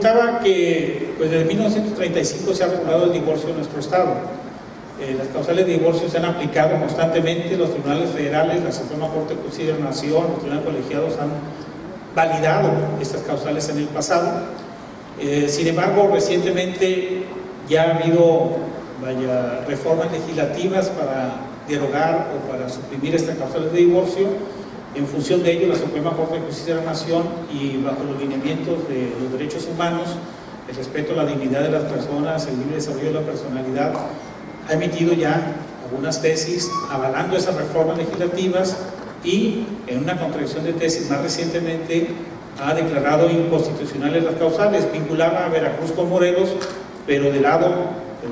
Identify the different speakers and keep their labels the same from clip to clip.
Speaker 1: comentaba que pues, desde 1935 se ha regulado el divorcio en nuestro estado. Las causales de divorcio se han aplicado constantemente, los tribunales federales, la Suprema Corte de Justicia de la Nación, los tribunales colegiados han validado estas causales en el pasado. Sin embargo, recientemente ya ha habido reformas legislativas para derogar o para suprimir estas causales de divorcio. En función de ello, la Suprema Corte de Justicia de la Nación y bajo los lineamientos de los derechos humanos, el respeto a la dignidad de las personas, el libre desarrollo de la personalidad, ha emitido ya algunas tesis avalando esas reformas legislativas y en una contradicción de tesis más recientemente ha declarado inconstitucionales las causales, vinculaba a Veracruz con Morelos, pero de lado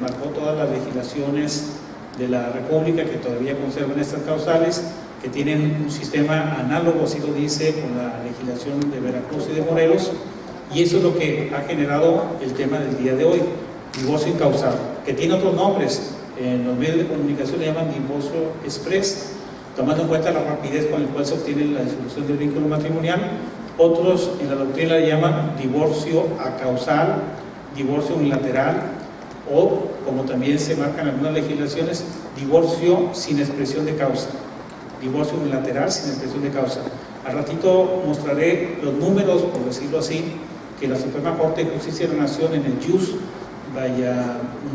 Speaker 1: marcó todas las legislaciones de la República que todavía conservan estas causales, que tienen un sistema análogo, así lo dice, con la legislación de Veracruz y de Morelos, y eso es lo que ha generado el tema del día de hoy, divorcio incausado, que tiene otros nombres. En los medios de comunicación le llaman divorcio express, tomando en cuenta la rapidez con la cual se obtiene la disolución del vínculo matrimonial. Otros en la doctrina le llaman divorcio acausal, divorcio unilateral, o, como también se marcan en algunas legislaciones, divorcio sin expresión de causa, divorcio unilateral sin expresión de causa. Al ratito mostraré los números, por decirlo así, que la Suprema Corte de Justicia de la Nación en el JUS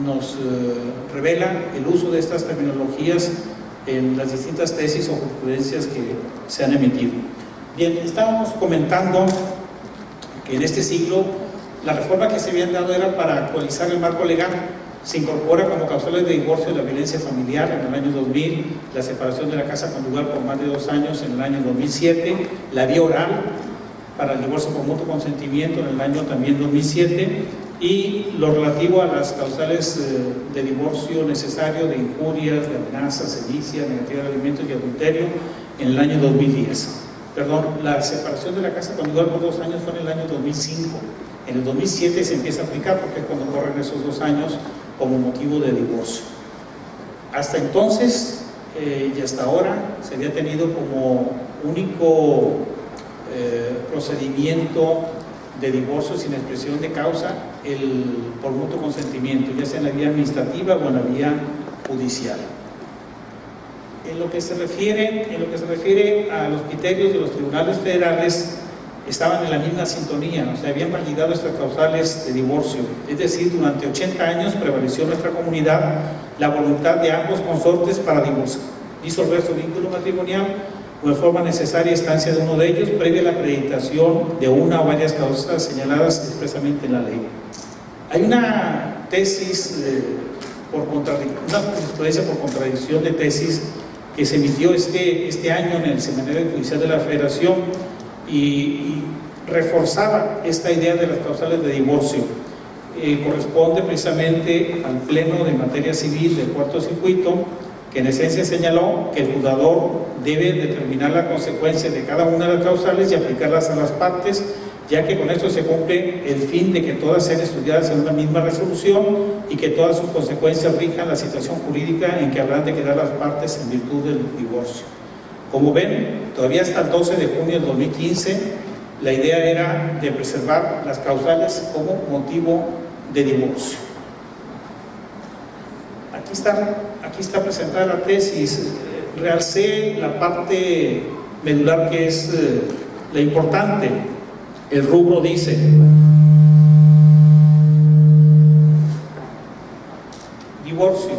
Speaker 1: nos revela el uso de estas terminologías en las distintas tesis o jurisprudencias que se han emitido. Bien, estábamos comentando que en este siglo la reforma que se habían dado era para actualizar el marco legal. Se incorpora como causales de divorcio la violencia familiar en el año 2000, la separación de la casa conyugal por más de 2 años en el año 2007, la vía oral para el divorcio por mutuo consentimiento en el año también 2007, y lo relativo a las causales de divorcio necesario de injurias, de amenazas, sevicia, negativa de alimentos y adulterio en el año 2010. Perdón, la separación de la casa conyugal por 2 años fue en el año 2005. En el 2007 se empieza a aplicar porque es cuando corren esos 2 años como motivo de divorcio. Hasta entonces y hasta ahora se había tenido como único procedimiento de divorcio sin expresión de causa por mutuo consentimiento, ya sea en la vía administrativa o en la vía judicial. En lo que se refiere a los criterios de los tribunales federales, estaban en la misma sintonía, o sea, habían validado estas causales de divorcio. Es decir, durante 80 años prevaleció en nuestra comunidad la voluntad de ambos consortes para disolver su vínculo matrimonial o en forma necesaria instancia de uno de ellos, previa a la acreditación de una o varias causas señaladas expresamente en la ley. Hay una tesis una jurisprudencia por contradicción de tesis que se emitió este año en el Semanario Judicial de la Federación y reforzaba esta idea de las causales de divorcio. Corresponde precisamente al Pleno de Materia Civil del Cuarto Circuito, que en esencia señaló que el juzgador debe determinar la consecuencia de cada una de las causales y aplicarlas a las partes, ya que con esto se cumple el fin de que todas sean estudiadas en una misma resolución y que todas sus consecuencias rijan la situación jurídica en que habrán de quedar las partes en virtud del divorcio. Como ven, todavía hasta el 12 de junio del 2015, la idea era de preservar las causales como motivo de divorcio. Aquí está presentada la tesis. Realcé la parte medular que es la importante. El rubro dice: divorcio.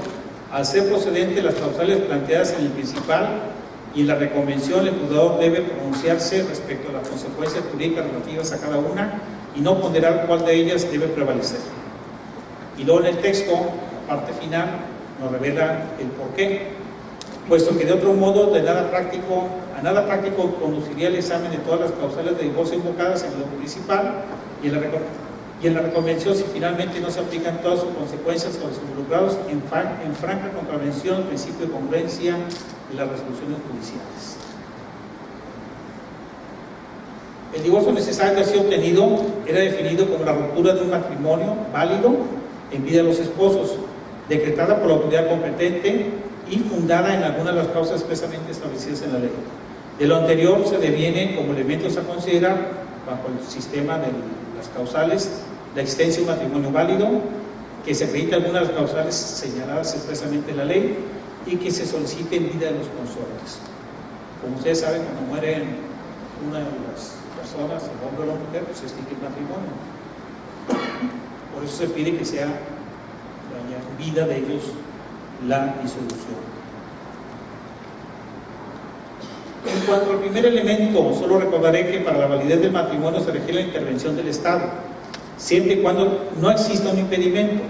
Speaker 1: Al ser procedente las causales planteadas en el principal y en la reconvención, el juzgador debe pronunciarse respecto a las consecuencias jurídicas relativas a cada una y no ponderar cuál de ellas debe prevalecer. Y luego en el texto, la parte final, nos revela el porqué, puesto que de otro modo a nada práctico conduciría el examen de todas las causales de divorcio invocadas en lo principal y en la reconvención si finalmente no se aplican todas sus consecuencias a los involucrados en franca contravención del principio de congruencia de las resoluciones judiciales. El divorcio necesario así obtenido era definido como la ruptura de un matrimonio válido en vida de los esposos, decretada por la autoridad competente y fundada en alguna de las causas expresamente establecidas en la ley. De lo anterior se deviene como elementos a considerar bajo el sistema de las causales la existencia de un matrimonio válido, que se acrediten algunas causales señaladas expresamente en la ley y que se solicite en vida de los consortes. Como ustedes saben, cuando mueren una de las personas, el hombre o la mujer, pues se extingue el matrimonio. Por eso se pide que sea en vida de ellos la disolución. En cuanto al primer elemento, solo recordaré que para la validez del matrimonio se requiere la intervención del Estado, siempre y cuando no exista un impedimento,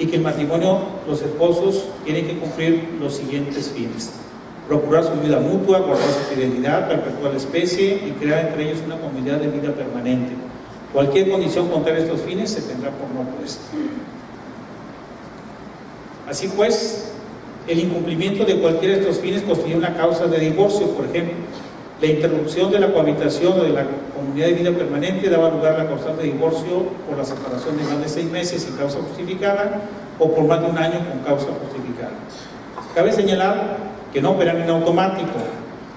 Speaker 1: y que el matrimonio, los esposos tienen que cumplir los siguientes fines: procurar su vida mutua, guardar su fidelidad, perpetuar la especie y crear entre ellos una comunidad de vida permanente. Cualquier condición contraria a estos fines se tendrá por no puesta. Así pues, el incumplimiento de cualquiera de estos fines constituye una causa de divorcio. Por ejemplo, la interrupción de la cohabitación o de la comunidad de vida permanente daba lugar a la causal de divorcio por la separación de más de 6 meses sin causa justificada o por más de 1 año con causa justificada. Cabe señalar que no operan en automático,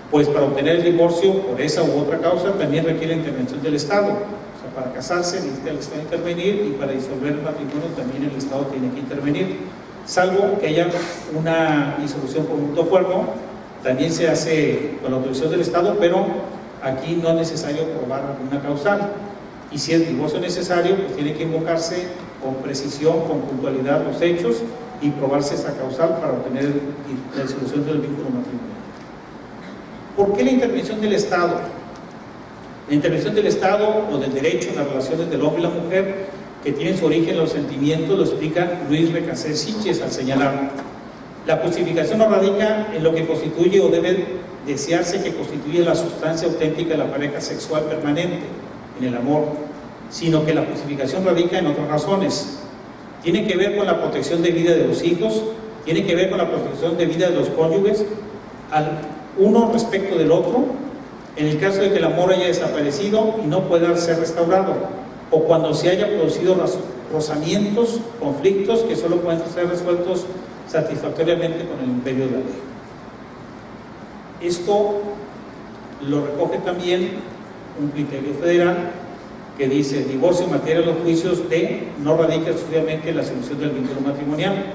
Speaker 1: pues para obtener el divorcio por esa u otra causa también requiere la intervención del Estado. O sea, para casarse necesita el Estado intervenir, y para disolver el matrimonio también el Estado tiene que intervenir, salvo que haya una disolución por mutuo acuerdo. También se hace con la autorización del Estado, pero aquí no es necesario probar una causal. Y si es divorcio necesario, pues tiene que invocarse con precisión, con puntualidad los hechos y probarse esa causal para obtener la disolución del vínculo matrimonial. ¿Por qué la intervención del Estado? La intervención del Estado o del derecho en las relaciones del hombre y la mujer, que tienen su origen en los sentimientos, lo explica Luis Recasés Siches al señalar: la justificación no radica en lo que constituye o debe desearse que constituye la sustancia auténtica de la pareja sexual permanente, en el amor, sino que la justificación radica en otras razones. Tiene que ver con la protección de vida de los hijos, tiene que ver con la protección de vida de los cónyuges, al uno respecto del otro, en el caso de que el amor haya desaparecido y no pueda ser restaurado, o cuando se haya producido rozamientos, conflictos que solo pueden ser resueltos satisfactoriamente con el imperio de la ley. Esto lo recoge también un criterio federal que dice: el divorcio en materia de los juicios de no radica exclusivamente en la solución del vínculo matrimonial.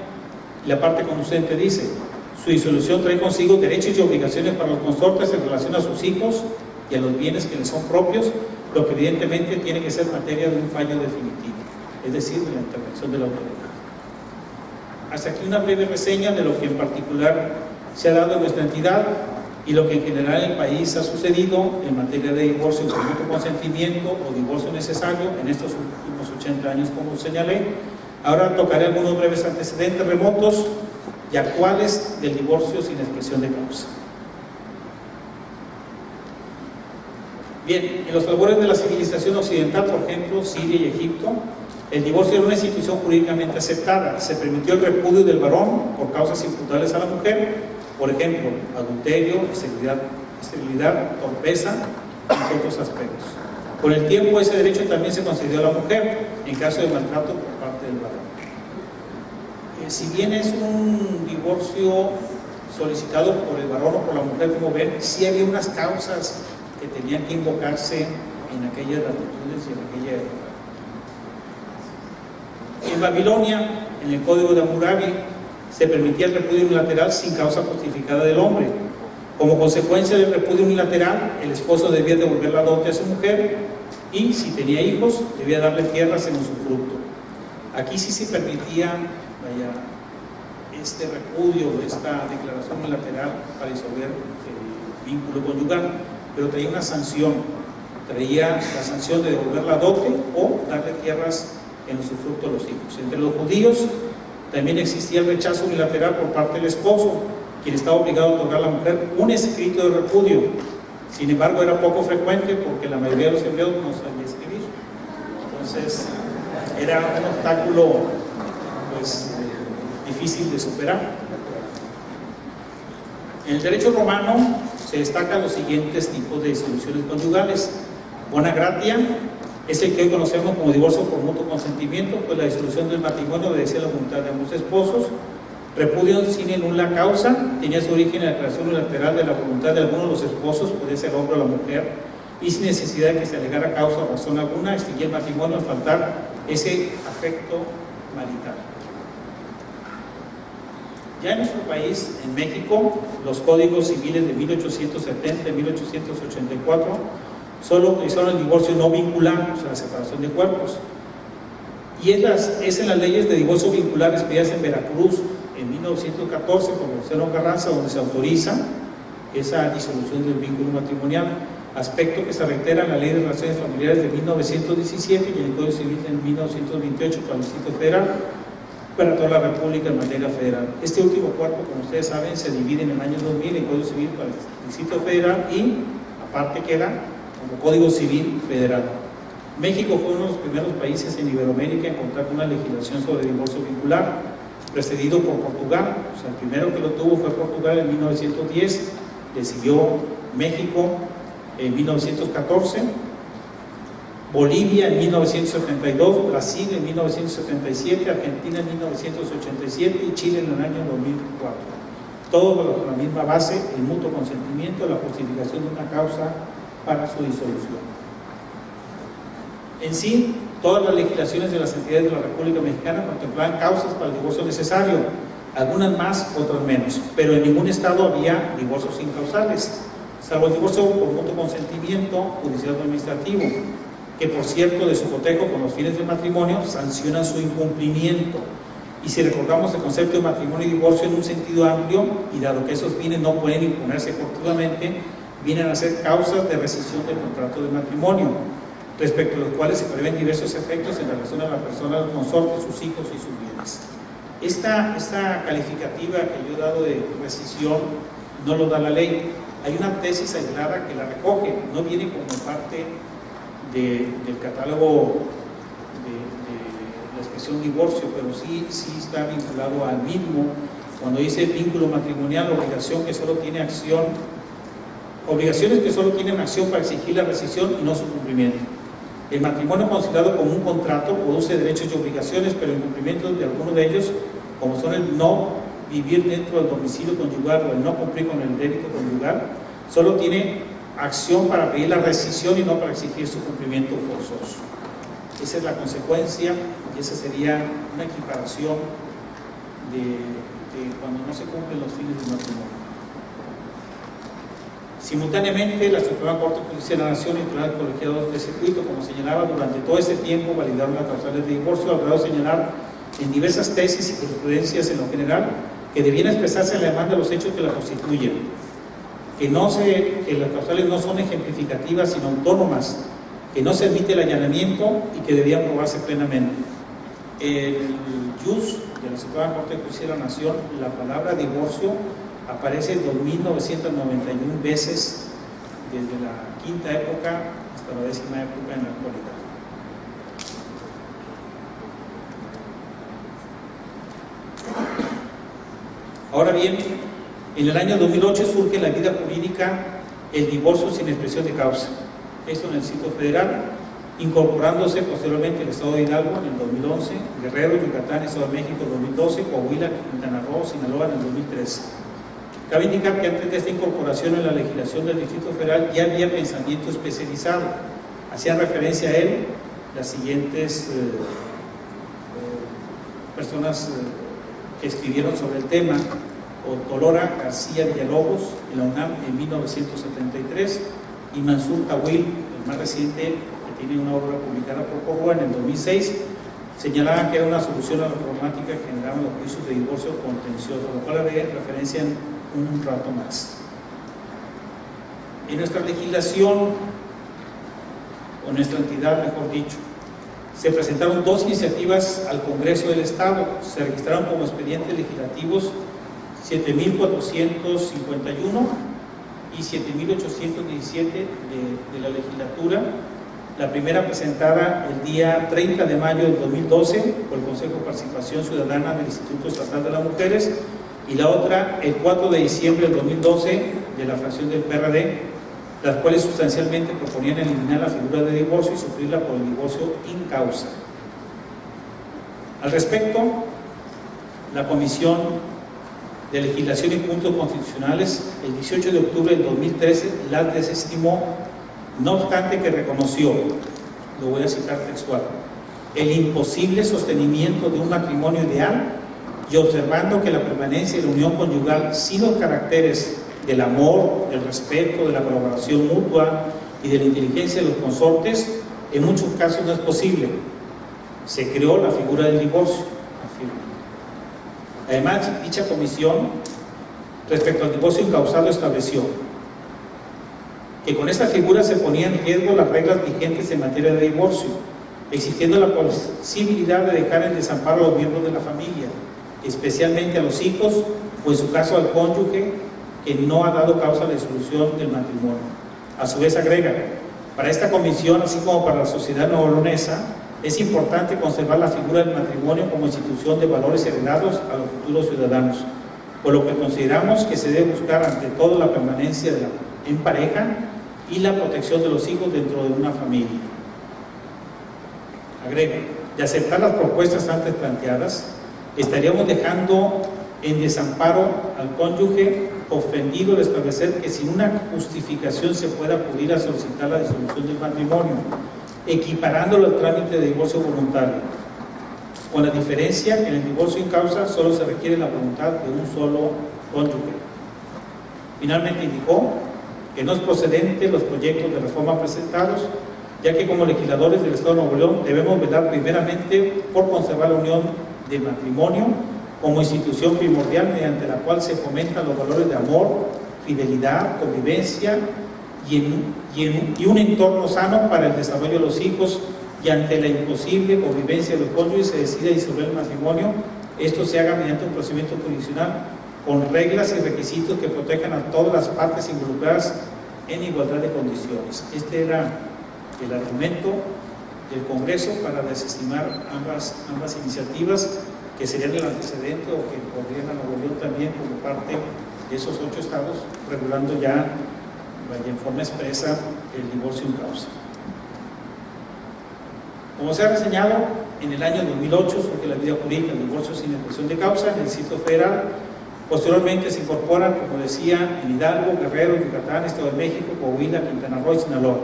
Speaker 1: Y la parte conducente dice: su disolución trae consigo derechos y obligaciones para los consortes en relación a sus hijos y a los bienes que les son propios, lo que evidentemente tiene que ser materia de un fallo definitivo, es decir, de la intervención de la autoridad. Hasta aquí una breve reseña de lo que en particular se ha dado en nuestra entidad y lo que en general en el país ha sucedido en materia de divorcio por mutuo consentimiento o divorcio necesario en estos últimos 80 años, como señalé. Ahora tocaré algunos breves antecedentes remotos y actuales del divorcio sin expresión de causa. Bien, en los albores de la civilización occidental, por ejemplo, Siria y Egipto, el divorcio era una institución jurídicamente aceptada. Se permitió el repudio del varón por causas imputables a la mujer, por ejemplo, adulterio, esterilidad, torpeza, entre otros aspectos. Con el tiempo, ese derecho también se concedió a la mujer en caso de maltrato por parte del varón. Si bien es un divorcio solicitado por el varón o por la mujer, como ven, sí había unas causas que tenían que invocarse en aquellas latitudes y en aquella época. En Babilonia, en el Código de Hammurabi, se permitía el repudio unilateral sin causa justificada del hombre. Como consecuencia del repudio unilateral, el esposo debía devolver la dote a su mujer y, si tenía hijos, debía darle tierras en usufructo. Aquí sí se permitía este repudio, esta declaración unilateral para disolver el vínculo conyugal, pero traía una sanción, traía la sanción de devolver la dote o darle tierras en usufructo a los hijos. Entre los judíos también existía el rechazo unilateral por parte del esposo, quien estaba obligado a otorgar a la mujer un escrito de repudio. Sin embargo, era poco frecuente porque la mayoría de los hebreos no sabían escribir. Entonces, era un obstáculo difícil de superar. En el derecho romano se destacan los siguientes tipos de disoluciones conyugales. Bona gratia es el que hoy conocemos como divorcio por mutuo consentimiento, pues la disolución del matrimonio obedece a la voluntad de ambos esposos. Repudio sin ninguna causa tenía su origen en la declaración unilateral de la voluntad de alguno de los esposos, puede ser hombre o la mujer, y sin necesidad de que se alegara causa o razón alguna, extinguía el matrimonio al faltar ese afecto marital. Ya en nuestro país, en México, los códigos civiles de 1870 y 1884 solo utilizaron el divorcio no vincular, o sea, la separación de cuerpos. Y es en las leyes de divorcio vincular expedidas en Veracruz en 1914 por Venustiano Carranza donde se autoriza esa disolución del vínculo matrimonial, aspecto que se reitera en la Ley de Relaciones Familiares de 1917 y en el Código Civil de 1928 para el Distrito Federal, para toda la República en materia federal. Este último cuerpo, como ustedes saben, se divide en el año 2000 en Código Civil para el Distrito Federal y aparte queda como Código Civil Federal. México fue uno de los primeros países en Iberoamérica en contar con una legislación sobre divorcio vincular, precedido por Portugal. O sea, el primero que lo tuvo fue Portugal en 1910, le siguió México en 1914, Bolivia en 1972, Brasil en 1977, Argentina en 1987 y Chile en el año 2004. Todo bajo la misma base, el mutuo consentimiento, la justificación de una causa para su disolución. En sí, todas las legislaciones de las entidades de la República Mexicana contemplaban causas para el divorcio necesario, algunas más, otras menos, pero en ningún estado había divorcios incausales, salvo el divorcio por mutuo consentimiento judicial o administrativo, que por cierto, de su cotejo con los fines del matrimonio, sancionan su incumplimiento. Y si recordamos el concepto de matrimonio y divorcio en un sentido amplio, y dado que esos fines no pueden imponerse fortuitamente, vienen a ser causas de rescisión del contrato de matrimonio, respecto a los cuales se prevén diversos efectos en relación a la persona, los consortes, sus hijos y sus bienes. Esta calificativa que yo he dado de rescisión no lo da la ley. Hay una tesis aislada que la recoge, no viene como parte del catálogo de la expresión divorcio, pero sí está vinculado al mismo. Cuando dice vínculo matrimonial, obligación que solo tiene acción, obligaciones que solo tienen acción para exigir la rescisión y no su cumplimiento. El matrimonio considerado como un contrato produce derechos y obligaciones, pero el cumplimiento de algunos de ellos, como son el no vivir dentro del domicilio conyugal o el no cumplir con el débito conyugal, solo tiene acción para pedir la rescisión y no para exigir su cumplimiento forzoso. Esa es la consecuencia y esa sería una equiparación de cuando no se cumplen los fines del matrimonio. Simultáneamente, la Suprema Corte Judicial de la Nación y el Tribunal Colegiado de Circuito, como señalaba, durante todo ese tiempo validaron las causales de divorcio, al grado de señalar en diversas tesis y jurisprudencias en lo general que debían expresarse en la demanda de los hechos que la constituyen, que las causales no son ejemplificativas sino autónomas, que no se admite el allanamiento y que debían probarse plenamente. El jus de la Suprema Corte Judicial de la Nación, la palabra divorcio aparece 2.991 veces desde la quinta época hasta la 10ª época en la actualidad. Ahora bien, en el año 2008 surge en la vida jurídica el divorcio sin expresión de causa, esto en el Distrito Federal, incorporándose posteriormente el Estado de Hidalgo en el 2011, Guerrero, Yucatán, Estado de México en el 2012, Coahuila, Quintana Roo, Sinaloa en el 2013. Cabe indicar que antes de esta incorporación en la legislación del Distrito Federal ya había pensamiento especializado. Hacían referencia a él las siguientes personas que escribieron sobre el tema: Dolora García Villalobos en la UNAM en 1973 y Mansur Tawil, el más reciente, que tiene una obra publicada por Corroa en el 2006, señalaban que era una solución a la problemática que generaban los juicios de divorcio contencioso, lo cual haré referencia en un rato más. En nuestra legislación, o nuestra entidad mejor dicho, se presentaron dos iniciativas al Congreso del Estado. Se registraron como expedientes legislativos 7.451 y 7.817 de la legislatura. La primera presentada el día 30 de mayo del 2012 por el Consejo de Participación Ciudadana del Instituto Estatal de las Mujeres, y la otra el 4 de diciembre del 2012 de la fracción del PRD, las cuales sustancialmente proponían eliminar la figura de divorcio y suplirla por el divorcio in causa. Al respecto, la Comisión de Legislación y Puntos Constitucionales, el 18 de octubre del 2013, las desestimó No obstante que reconoció, lo voy a citar textual, el imposible sostenimiento de un matrimonio ideal y observando que la permanencia de la unión conyugal sin los caracteres del amor, del respeto, de la colaboración mutua y de la inteligencia de los consortes, en muchos casos no es posible. Se creó la figura del divorcio, afirma. Además, dicha comisión, respecto al divorcio incausado, estableció que con esta figura se ponían en riesgo las reglas vigentes en materia de divorcio, existiendo la posibilidad de dejar en desamparo a los miembros de la familia, especialmente a los hijos, o en su caso al cónyuge que no ha dado causa de disolución del matrimonio. A su vez agrega, para esta comisión, así como para la sociedad neolonesa, es importante conservar la figura del matrimonio como institución de valores heredados a los futuros ciudadanos, por lo que consideramos que se debe buscar ante todo la permanencia en pareja y la protección de los hijos dentro de una familia. Agrega, de aceptar las propuestas antes planteadas, estaríamos dejando en desamparo al cónyuge ofendido de establecer que sin una justificación se pueda acudir a solicitar la disolución del matrimonio, equiparándolo al trámite de divorcio voluntario, con la diferencia que en el divorcio en causa solo se requiere la voluntad de un solo cónyuge. Finalmente indicó que no es procedente los proyectos de reforma presentados, ya que como legisladores del Estado de Nuevo León debemos velar primeramente por conservar la unión de matrimonio como institución primordial mediante la cual se fomentan los valores de amor, fidelidad, convivencia y un entorno sano para el desarrollo de los hijos, y ante la imposible convivencia de los cónyuges se decide disolver el matrimonio, esto se haga mediante un procedimiento jurisdiccional con reglas y requisitos que protejan a todas las partes involucradas en igualdad de condiciones. Este era el argumento del Congreso para desestimar ambas iniciativas, que serían el antecedente o que podrían a Nuevo León también como parte de esos 8 estados, regulando ya en forma expresa el divorcio en causa. Como se ha reseñado, en el año 2008 surge la vida jurídica del divorcio sin expresión de causa en el Distrito Federal. Posteriormente se incorporan, como decía, en Hidalgo, Guerrero, Yucatán, Estado de México, Coahuila, Quintana Roo y Sinaloa.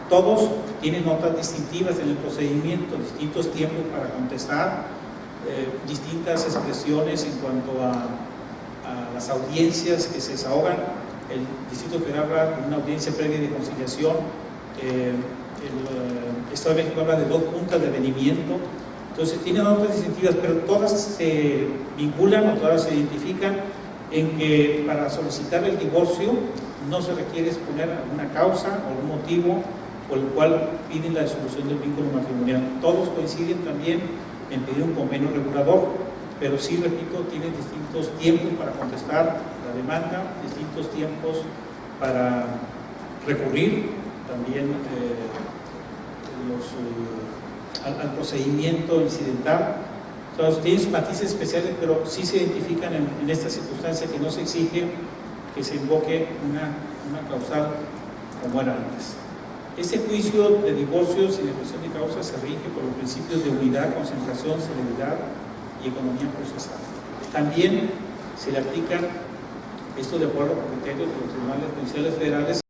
Speaker 1: Todos tienen notas distintivas en el procedimiento, distintos tiempos para contestar, distintas expresiones en cuanto a las audiencias que se desahogan. El Distrito Federal habla de una audiencia previa de conciliación, el Estado de México habla de 2 juntas de avenimiento. Entonces tienen notas distintivas, pero todas se vinculan o todas se identifican en que para solicitar el divorcio no se requiere exponer alguna causa o algún motivo por el cual piden la disolución del vínculo matrimonial. Todos coinciden también en pedir un convenio regulador, pero sí, repito, tienen distintos tiempos para contestar la demanda, distintos tiempos para recurrir también al procedimiento incidental. Entonces, tienen matices especiales, pero sí se identifican en esta circunstancia que no se exige que se invoque una causal como era antes. Este juicio de divorcio sin expresión de causa se rige por los principios de unidad, concentración, celeridad y economía procesal. También se le aplican esto de acuerdo con criterios de los tribunales judiciales federales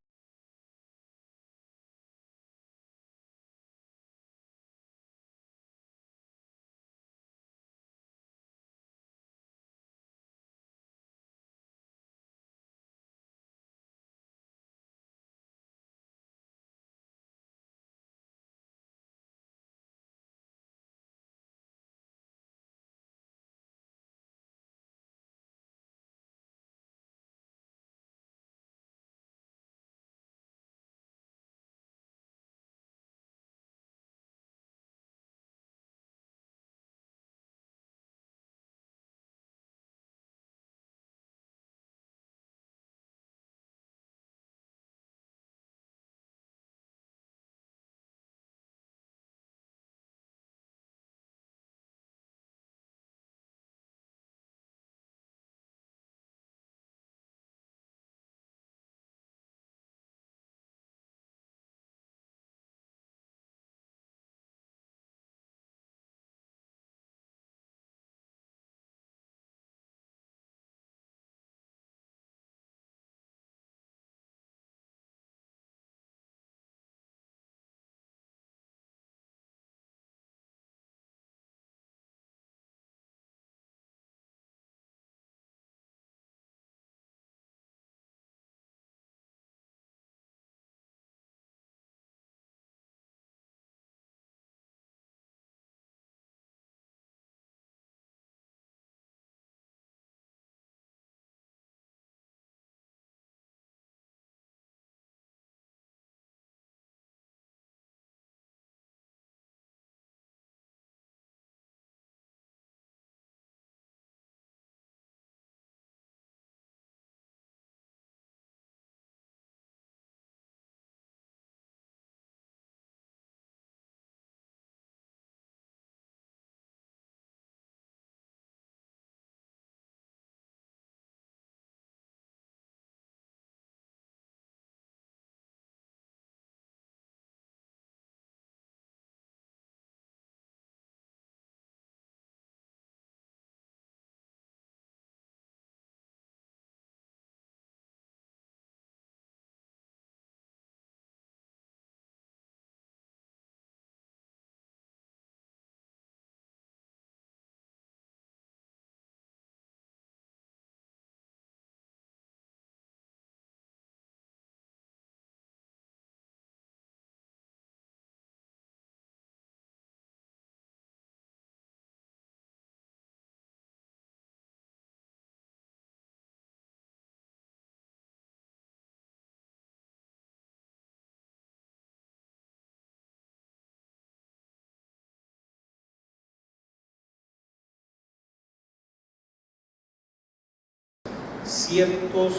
Speaker 1: ciertos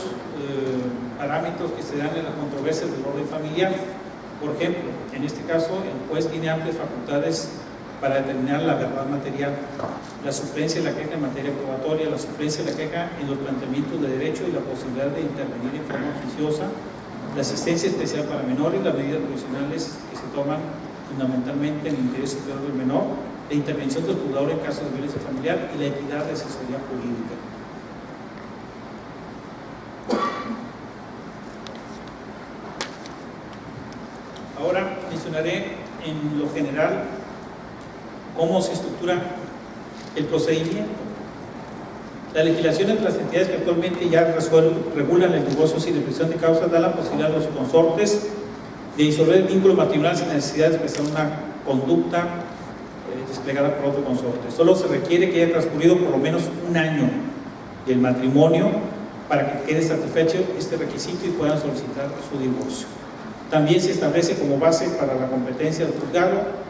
Speaker 1: parámetros que se dan en las controversias del orden familiar. Por ejemplo, en este caso, el juez tiene amplias facultades para determinar la verdad material, la suplencia de la queja en materia probatoria, la suplencia de la queja en los planteamientos de derecho y la posibilidad de intervenir en forma oficiosa, la asistencia especial para menores, las medidas provisionales que se toman fundamentalmente en el interés superior del menor, la intervención del juzgador en casos de violencia familiar y la equidad de asesoría jurídica. Ahora mencionaré en lo general cómo se estructura el procedimiento. Las legislaciones de las entidades que actualmente ya regulan el divorcio sin expresión de causa dan la posibilidad a los consortes de disolver el vínculo matrimonial sin necesidad de expresar una conducta desplegada por otro consorte. Solo se requiere que haya transcurrido por lo menos un año del matrimonio para que quede satisfecho este requisito y puedan solicitar su divorcio. También se establece como base para la competencia del juzgado,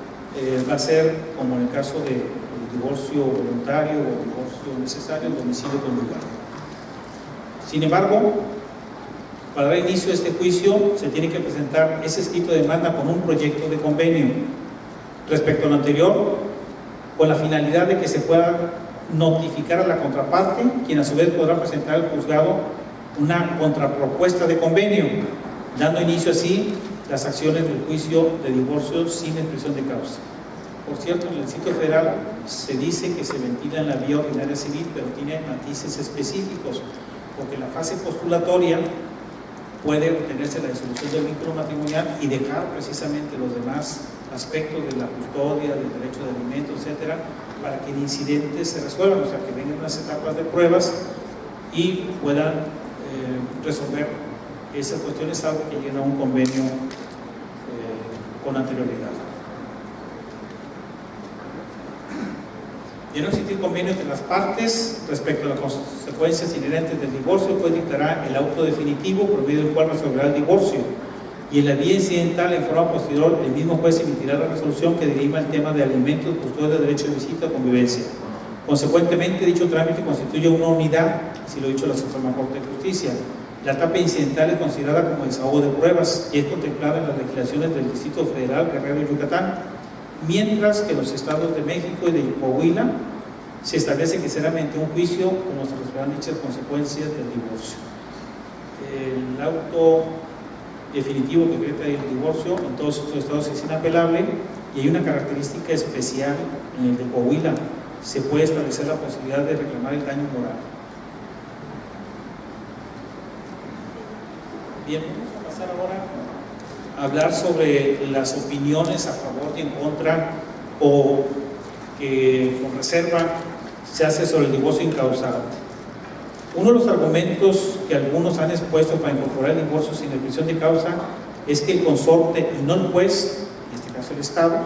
Speaker 1: va a ser como en el caso del divorcio voluntario o divorcio necesario, el domicilio conyugal. Sin embargo, para dar inicio a este juicio se tiene que presentar ese escrito de demanda con un proyecto de convenio. Respecto a lo anterior, con la finalidad de que se pueda notificar a la contraparte, quien a su vez podrá presentar al juzgado una contrapropuesta de convenio, dando inicio así las acciones del juicio de divorcio sin expresión de causa. Por cierto, en el sitio federal se dice que se ventila en la vía ordinaria civil, pero tiene matices específicos, porque la fase postulatoria puede obtenerse la disolución del vínculo matrimonial y dejar precisamente los demás aspectos de la custodia, del derecho de alimento, etcétera, para que el incidente se resuelva, o sea, que vengan unas etapas de pruebas y puedan resolver esas cuestiones, salvo que lleguen a un convenio con anterioridad. De no existir convenio entre las partes respecto a las consecuencias inherentes del divorcio, pues dictará el auto definitivo por medio del cual resolverá el divorcio, y en la vía incidental, en forma posterior, el mismo juez emitirá la resolución que dirima el tema de alimentos, custodia, de derecho de visita o convivencia. Consecuentemente, dicho trámite constituye una unidad, así lo ha dicho la Suprema Corte de Justicia. La etapa incidental es considerada como desahogo de pruebas y es contemplada en las legislaciones del Distrito Federal, Guerrero y Yucatán, mientras que en los estados de México y de Coahuila se establece que será mediante un juicio como se resolverán dichas consecuencias del divorcio. El auto definitivo que decreta el divorcio en todos estos estados es inapelable y hay una característica especial en el de Coahuila: se puede establecer la posibilidad de reclamar el daño moral. Bien, vamos a pasar ahora a hablar sobre las opiniones a favor y en contra, o que con reserva se hace sobre el divorcio incausado. Uno de los argumentos que algunos han expuesto para incorporar el divorcio sin expresión de causa es que el consorte y no el juez, en este caso el Estado,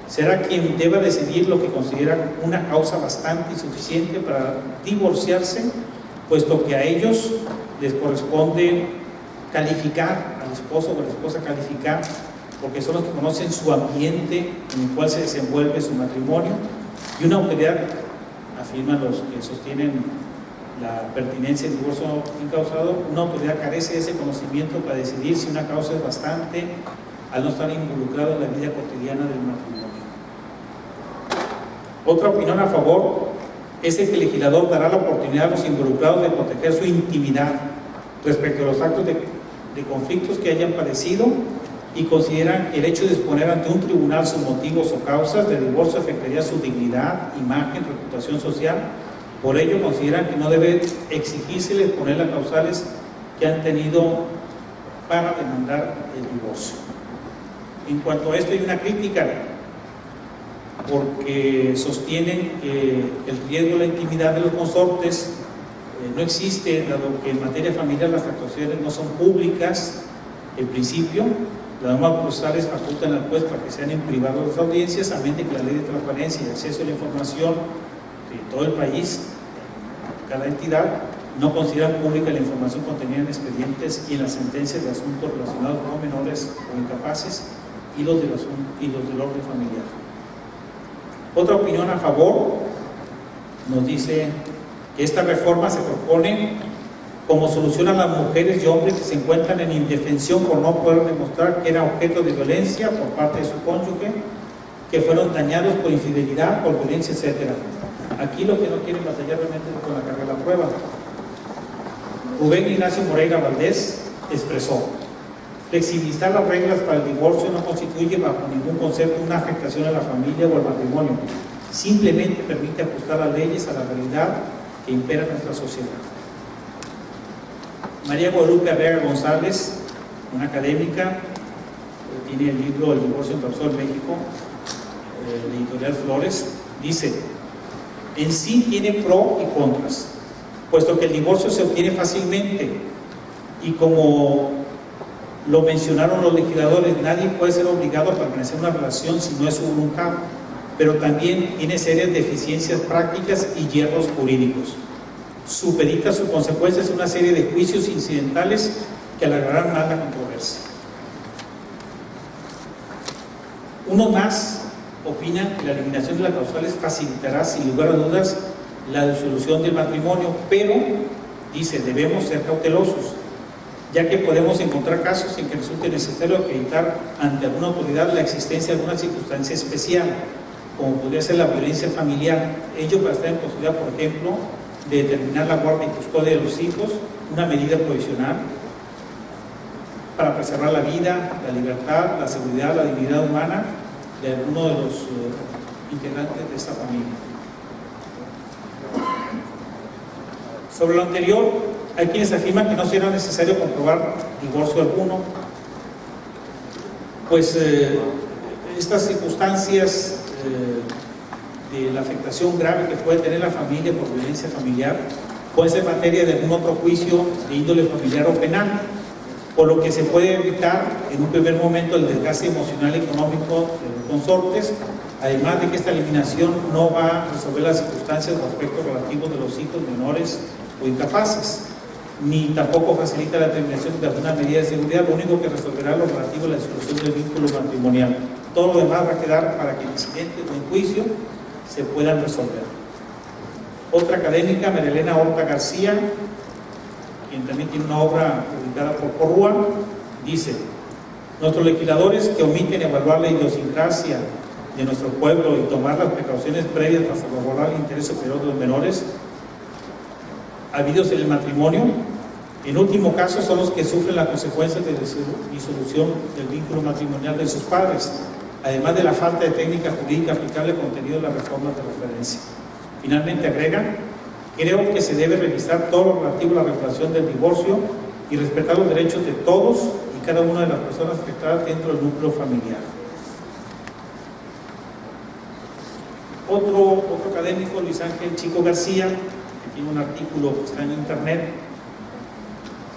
Speaker 1: será quien deba decidir lo que considera una causa bastante y suficiente para divorciarse, puesto que a ellos les corresponde calificar, al esposo o a la esposa calificar, porque son los que conocen su ambiente en el cual se desenvuelve su matrimonio, y una autoridad, afirman los que sostienen la pertinencia del divorcio incausado, una autoridad carece de ese conocimiento para decidir si una causa es bastante al no estar involucrado en la vida cotidiana del matrimonio. Otra opinión a favor es el que el legislador dará la oportunidad a los involucrados de proteger su intimidad respecto a los actos de conflictos que hayan padecido, y consideran que el hecho de exponer ante un tribunal sus motivos o causas de divorcio afectaría su dignidad, imagen, reputación social. Por ello consideran que no debe exigírsele exponer las causales que han tenido para demandar el divorcio. En cuanto a esto hay una crítica, porque sostienen que el riesgo de la intimidad de los consortes no existe, dado que en materia familiar las actuaciones no son públicas en principio. Las normas procesales facultan al juez para que sean en privado las audiencias, a menos de que la ley de transparencia y acceso a la información de todo el país, cada entidad, no consideran pública la información contenida en expedientes y en las sentencias de asuntos relacionados con menores o incapaces y los del orden familiar. Otra opinión a favor nos dice que esta reforma se propone como solución a las mujeres y hombres que se encuentran en indefensión por no poder demostrar que era objeto de violencia por parte de su cónyuge, que fueron dañados por infidelidad, por violencia, etc. Aquí lo que no quieren batallar realmente es con la carga de la prueba. Rubén Ignacio Moreira Valdés expresó: flexibilizar las reglas para el divorcio no constituye bajo ningún concepto una afectación a la familia o al matrimonio, simplemente permite ajustar las leyes a la realidad que impera en nuestra sociedad. María Guadalupe Arriaga González, una académica, tiene el libro El divorcio impulsado en México, de Editorial Flores, dice: en sí tiene pro y contras, puesto que el divorcio se obtiene fácilmente y como lo mencionaron los legisladores, nadie puede ser obligado a permanecer en una relación si no es su voluntad, pero también tiene serias deficiencias prácticas y hierros jurídicos. Supedita sus consecuencias una serie de juicios incidentales que alargarán más la controversia. Uno más opina que la eliminación de las causales facilitará sin lugar a dudas la disolución del matrimonio, pero dice, debemos ser cautelosos, ya que podemos encontrar casos en que resulte necesario acreditar ante alguna autoridad la existencia de alguna circunstancia especial, como podría ser la violencia familiar, ello para estar en posibilidad, por ejemplo, de determinar la guardia y custodia de los hijos, una medida provisional para preservar la vida, la libertad, la seguridad, la dignidad humana de alguno de los integrantes de esta familia. Sobre lo anterior, hay quienes afirman que no será necesario comprobar divorcio alguno, pues estas circunstancias de la afectación grave que puede tener la familia por violencia familiar puede ser materia de algún otro juicio de índole familiar o penal, por lo que se puede evitar en un primer momento el desgaste emocional y económico de los consortes, además de que esta eliminación no va a resolver las circunstancias o aspectos relativos de los hijos menores o incapaces, ni tampoco facilita la determinación de alguna medida de seguridad. Lo único que resolverá lo relativo a la disolución del vínculo matrimonial. Todo lo demás va a quedar para que incidentes o en juicio se puedan resolver. Otra académica, María Elena Horta García, quien también tiene una obra publicada por Porrúa, dice: nuestros legisladores que omiten evaluar la idiosincrasia de nuestro pueblo y tomar las precauciones previas para salvaguardar el interés superior de los menores habidos en el matrimonio, en último caso son los que sufren las consecuencias de la disolución del vínculo matrimonial de sus padres, además de la falta de técnica jurídica aplicable al contenido de las reformas de referencia. Finalmente agrega: creo que se debe revisar todo lo relativo a la regulación del divorcio y respetar los derechos de todos y cada una de las personas afectadas dentro del núcleo familiar. Otro académico, Luis Ángel Chico García, que tiene un artículo que está en internet,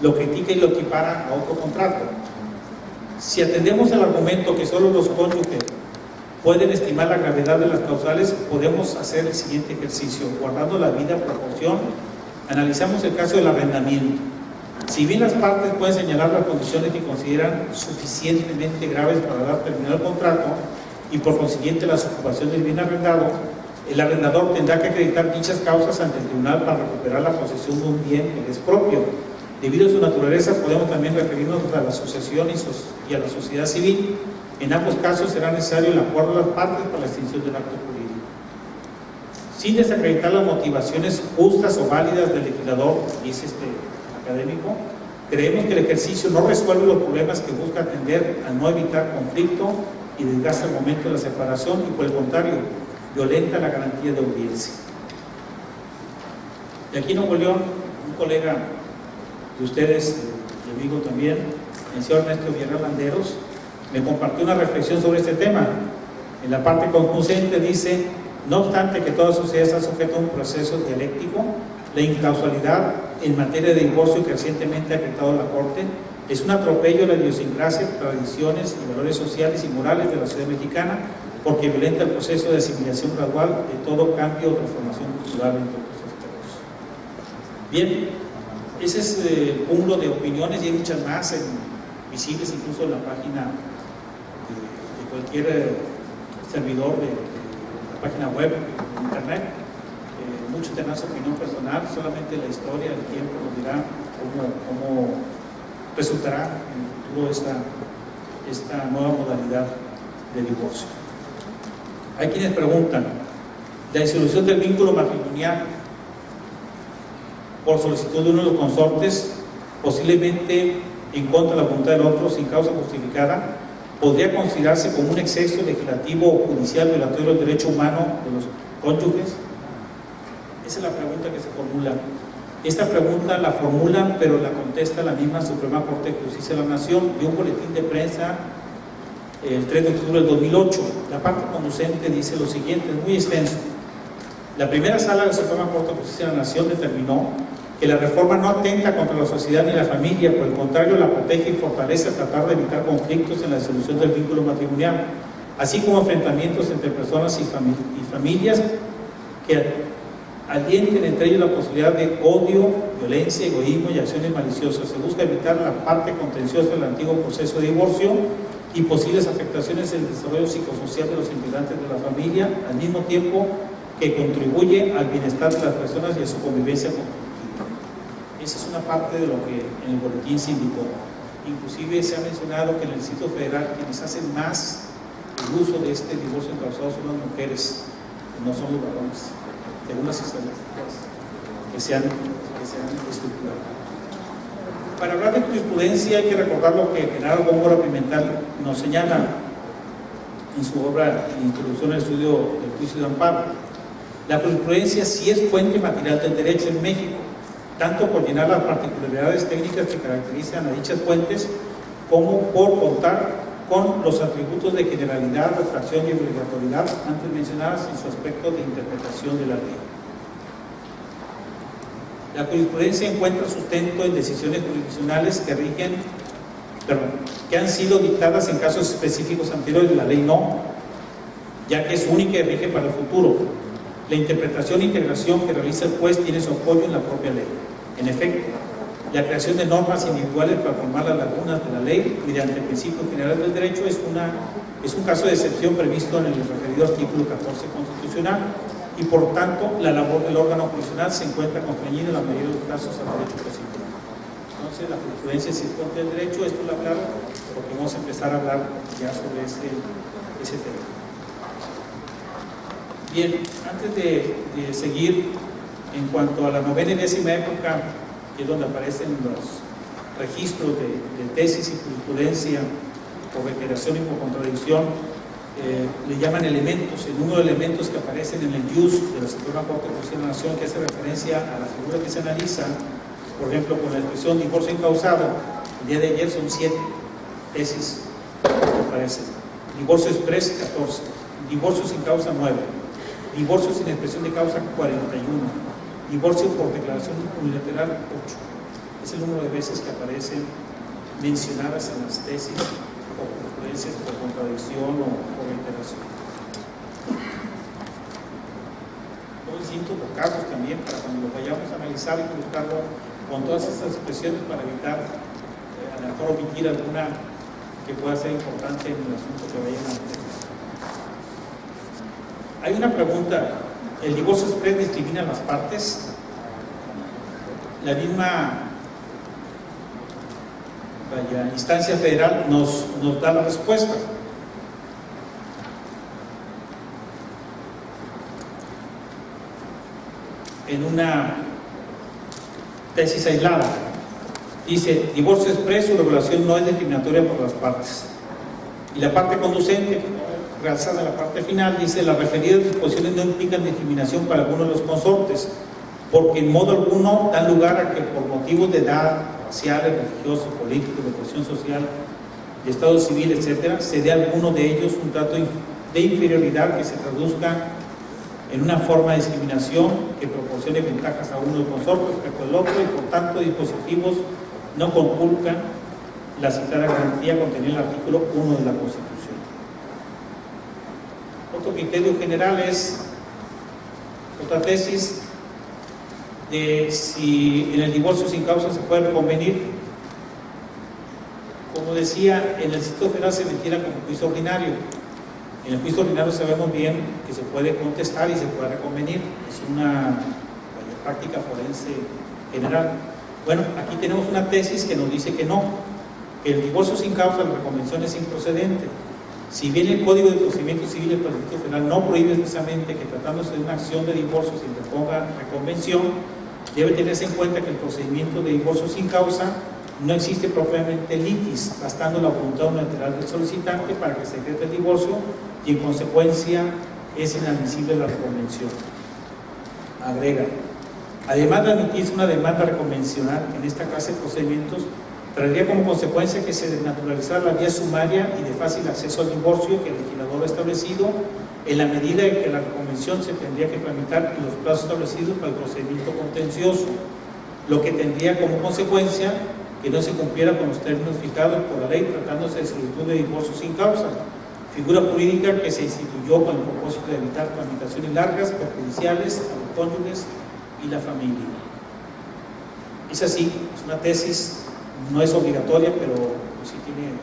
Speaker 1: lo critica y lo equipara a otro contrato. Si atendemos al argumento que solo los cónyuges pueden estimar la gravedad de las causales, podemos hacer el siguiente ejercicio. Guardando la vida proporción, analizamos el caso del arrendamiento. Si bien las partes pueden señalar las condiciones que consideran suficientemente graves para dar terminado el contrato y por consiguiente la ocupación del bien arrendado, el arrendador tendrá que acreditar dichas causas ante el tribunal para recuperar la posesión de un bien que le es propio. Debido a su naturaleza, podemos también referirnos a la asociación y a la sociedad civil. En ambos casos será necesario el acuerdo de las partes para la extinción del acto jurídico. Sin desacreditar las motivaciones justas o válidas del legislador, dice este académico, creemos que el ejercicio no resuelve los problemas que busca atender al no evitar conflicto y desgasta el momento de la separación y, por el contrario, violenta la garantía de audiencia. De aquí en Nuevo León, un colega de ustedes, y amigo también, el señor Ernesto Villarreal Landeros, me compartió una reflexión sobre este tema. En la parte concluyente dice: no obstante que toda sociedad está sujeta a un proceso dialéctico, la incausalidad en materia de divorcio que recientemente ha decretado la Corte es un atropello a la idiosincrasia, tradiciones y valores sociales y morales de la sociedad mexicana, porque violenta el proceso de asimilación gradual de todo cambio o transformación cultural en todos los aspectos. Bien, ese es un de opiniones, y hay muchas más visibles incluso en la página de cualquier servidor de la página web de internet. mucho tendrá su opinión personal, solamente la historia, el tiempo nos dirá cómo resultará en el futuro esta nueva modalidad de divorcio. Hay quienes preguntan, la disolución del vínculo matrimonial por solicitud de uno de los consortes, posiblemente en contra de la voluntad del otro, sin causa justificada, ¿podría considerarse como un exceso legislativo o judicial violatorio del derecho humano de los cónyuges? Esa es la pregunta que se formula. Esta pregunta la formulan, pero la contesta la misma Suprema Corte de Justicia de la Nación de un boletín de prensa el 3 de octubre del 2008. La parte conducente dice lo siguiente, es muy extenso. La primera sala de la Suprema Corte de Justicia de la Nación determinó que la reforma no atenta contra la sociedad ni la familia, por el contrario la protege y fortalece al tratar de evitar conflictos en la disolución del vínculo matrimonial, así como enfrentamientos entre personas y familias que alienten entre ellos la posibilidad de odio, violencia, egoísmo y acciones maliciosas. Se busca evitar la parte contenciosa del antiguo proceso de divorcio y posibles afectaciones en el desarrollo psicosocial de los integrantes de la familia, al mismo tiempo que contribuye al bienestar de las personas y a su convivencia constructiva. Esa es una parte de lo que en el boletín se indicó. Inclusive se ha mencionado que en el Distrito Federal quienes hacen más el uso de este divorcio encausado son las mujeres, no son los varones, según las estadísticas que se han estructurado. Para hablar de jurisprudencia hay que recordar lo que el general Góngora Pimentel nos señala en su obra Introducción al Estudio del Juicio de Amparo. La jurisprudencia sí es fuente material del derecho en México, tanto por llenar las particularidades técnicas que caracterizan a dichas fuentes, como por contar con los atributos de generalidad, retracción y obligatoriedad antes mencionadas en su aspecto de interpretación de la ley. La jurisprudencia encuentra sustento en decisiones jurisdiccionales que han sido dictadas en casos específicos anteriores. La ley no, ya que es única y rige para el futuro. La interpretación e integración que realiza el juez tiene su apoyo en la propia ley. En efecto, la creación de normas individuales para formar las lagunas de la ley mediante principios generales del derecho es un caso de excepción previsto en el referido artículo 14 constitucional y por tanto la labor del órgano jurisdiccional se encuentra constreñida en la mayoría de los casos al derecho positivo. Entonces la jurisprudencia es fuente del derecho, esto lo aclaro porque vamos a empezar a hablar ya sobre ese tema. Bien, antes de seguir, en cuanto a la novena y décima época, que es donde aparecen los registros de tesis y jurisprudencia por reiteración y por contradicción, le llaman elementos. El número de elementos que aparecen en el IUS de la Suprema Corte de Justicia de la Nación, que hace referencia a la figura que se analiza, por ejemplo, con la expresión divorcio incausado, el día de ayer son 7 tesis que aparecen. Divorcio express, 14. Divorcio sin causa, 9. Divorcio sin expresión de causa, 41. Divorcio por declaración unilateral, 8. Es el número de veces que aparecen mencionadas en las tesis por jurisprudencias, por contradicción o por reiteración. Todos distintos vocablos también, para cuando lo vayamos a analizar y buscarlo con todas estas expresiones para evitar a lo mejor omitir alguna que pueda ser importante en el asunto que vayan a hacer. Hay una pregunta, ¿el divorcio express discrimina a las partes? La misma instancia federal nos da la respuesta. En una tesis aislada, dice, divorcio express, su regulación no es discriminatoria por las partes. Y la parte conducente, realzada la parte final, dice, las referidas disposiciones no implican discriminación para alguno de los consortes, porque en modo alguno dan lugar a que por motivos de edad, raciales, religiosos, políticos, de cohesión social, de estado civil, etc., se dé a alguno de ellos un trato de inferioridad que se traduzca en una forma de discriminación que proporcione ventajas a uno de los consortes respecto al otro y por tanto dispositivos no conculcan la citada garantía contenida en el artículo 1 de la Constitución. Otro criterio general es otra tesis de si en el divorcio sin causa se puede reconvenir. Como decía, en el Distrito Federal se metiera como juicio ordinario. En el juicio ordinario sabemos bien que se puede contestar y se puede reconvenir, es una práctica forense general. Bueno, aquí tenemos una tesis que nos dice que no, que el divorcio sin causa de la reconvención es improcedente. Si bien el Código de Procedimientos Civiles para el Distrito Federal no prohíbe expresamente que tratándose de una acción de divorcio se interponga reconvención, debe tenerse en cuenta que el procedimiento de divorcio sin causa no existe propiamente litis, bastando la voluntad unilateral del solicitante para que se decrete el divorcio y en consecuencia es inadmisible la reconvención. Agrega, además de admitirse una demanda reconvencional en esta clase de procedimientos, traería como consecuencia que se desnaturalizara la vía sumaria y de fácil acceso al divorcio que el legislador ha establecido en la medida en que la reconvención se tendría que tramitar en los plazos establecidos para el procedimiento contencioso, lo que tendría como consecuencia que no se cumpliera con los términos fijados por la ley tratándose de solicitud de divorcio sin causa, figura jurídica que se instituyó con el propósito de evitar tramitaciones largas, perjudiciales a los cónyuges y la familia. Es así, es una tesis, no es obligatoria, pero sí tiene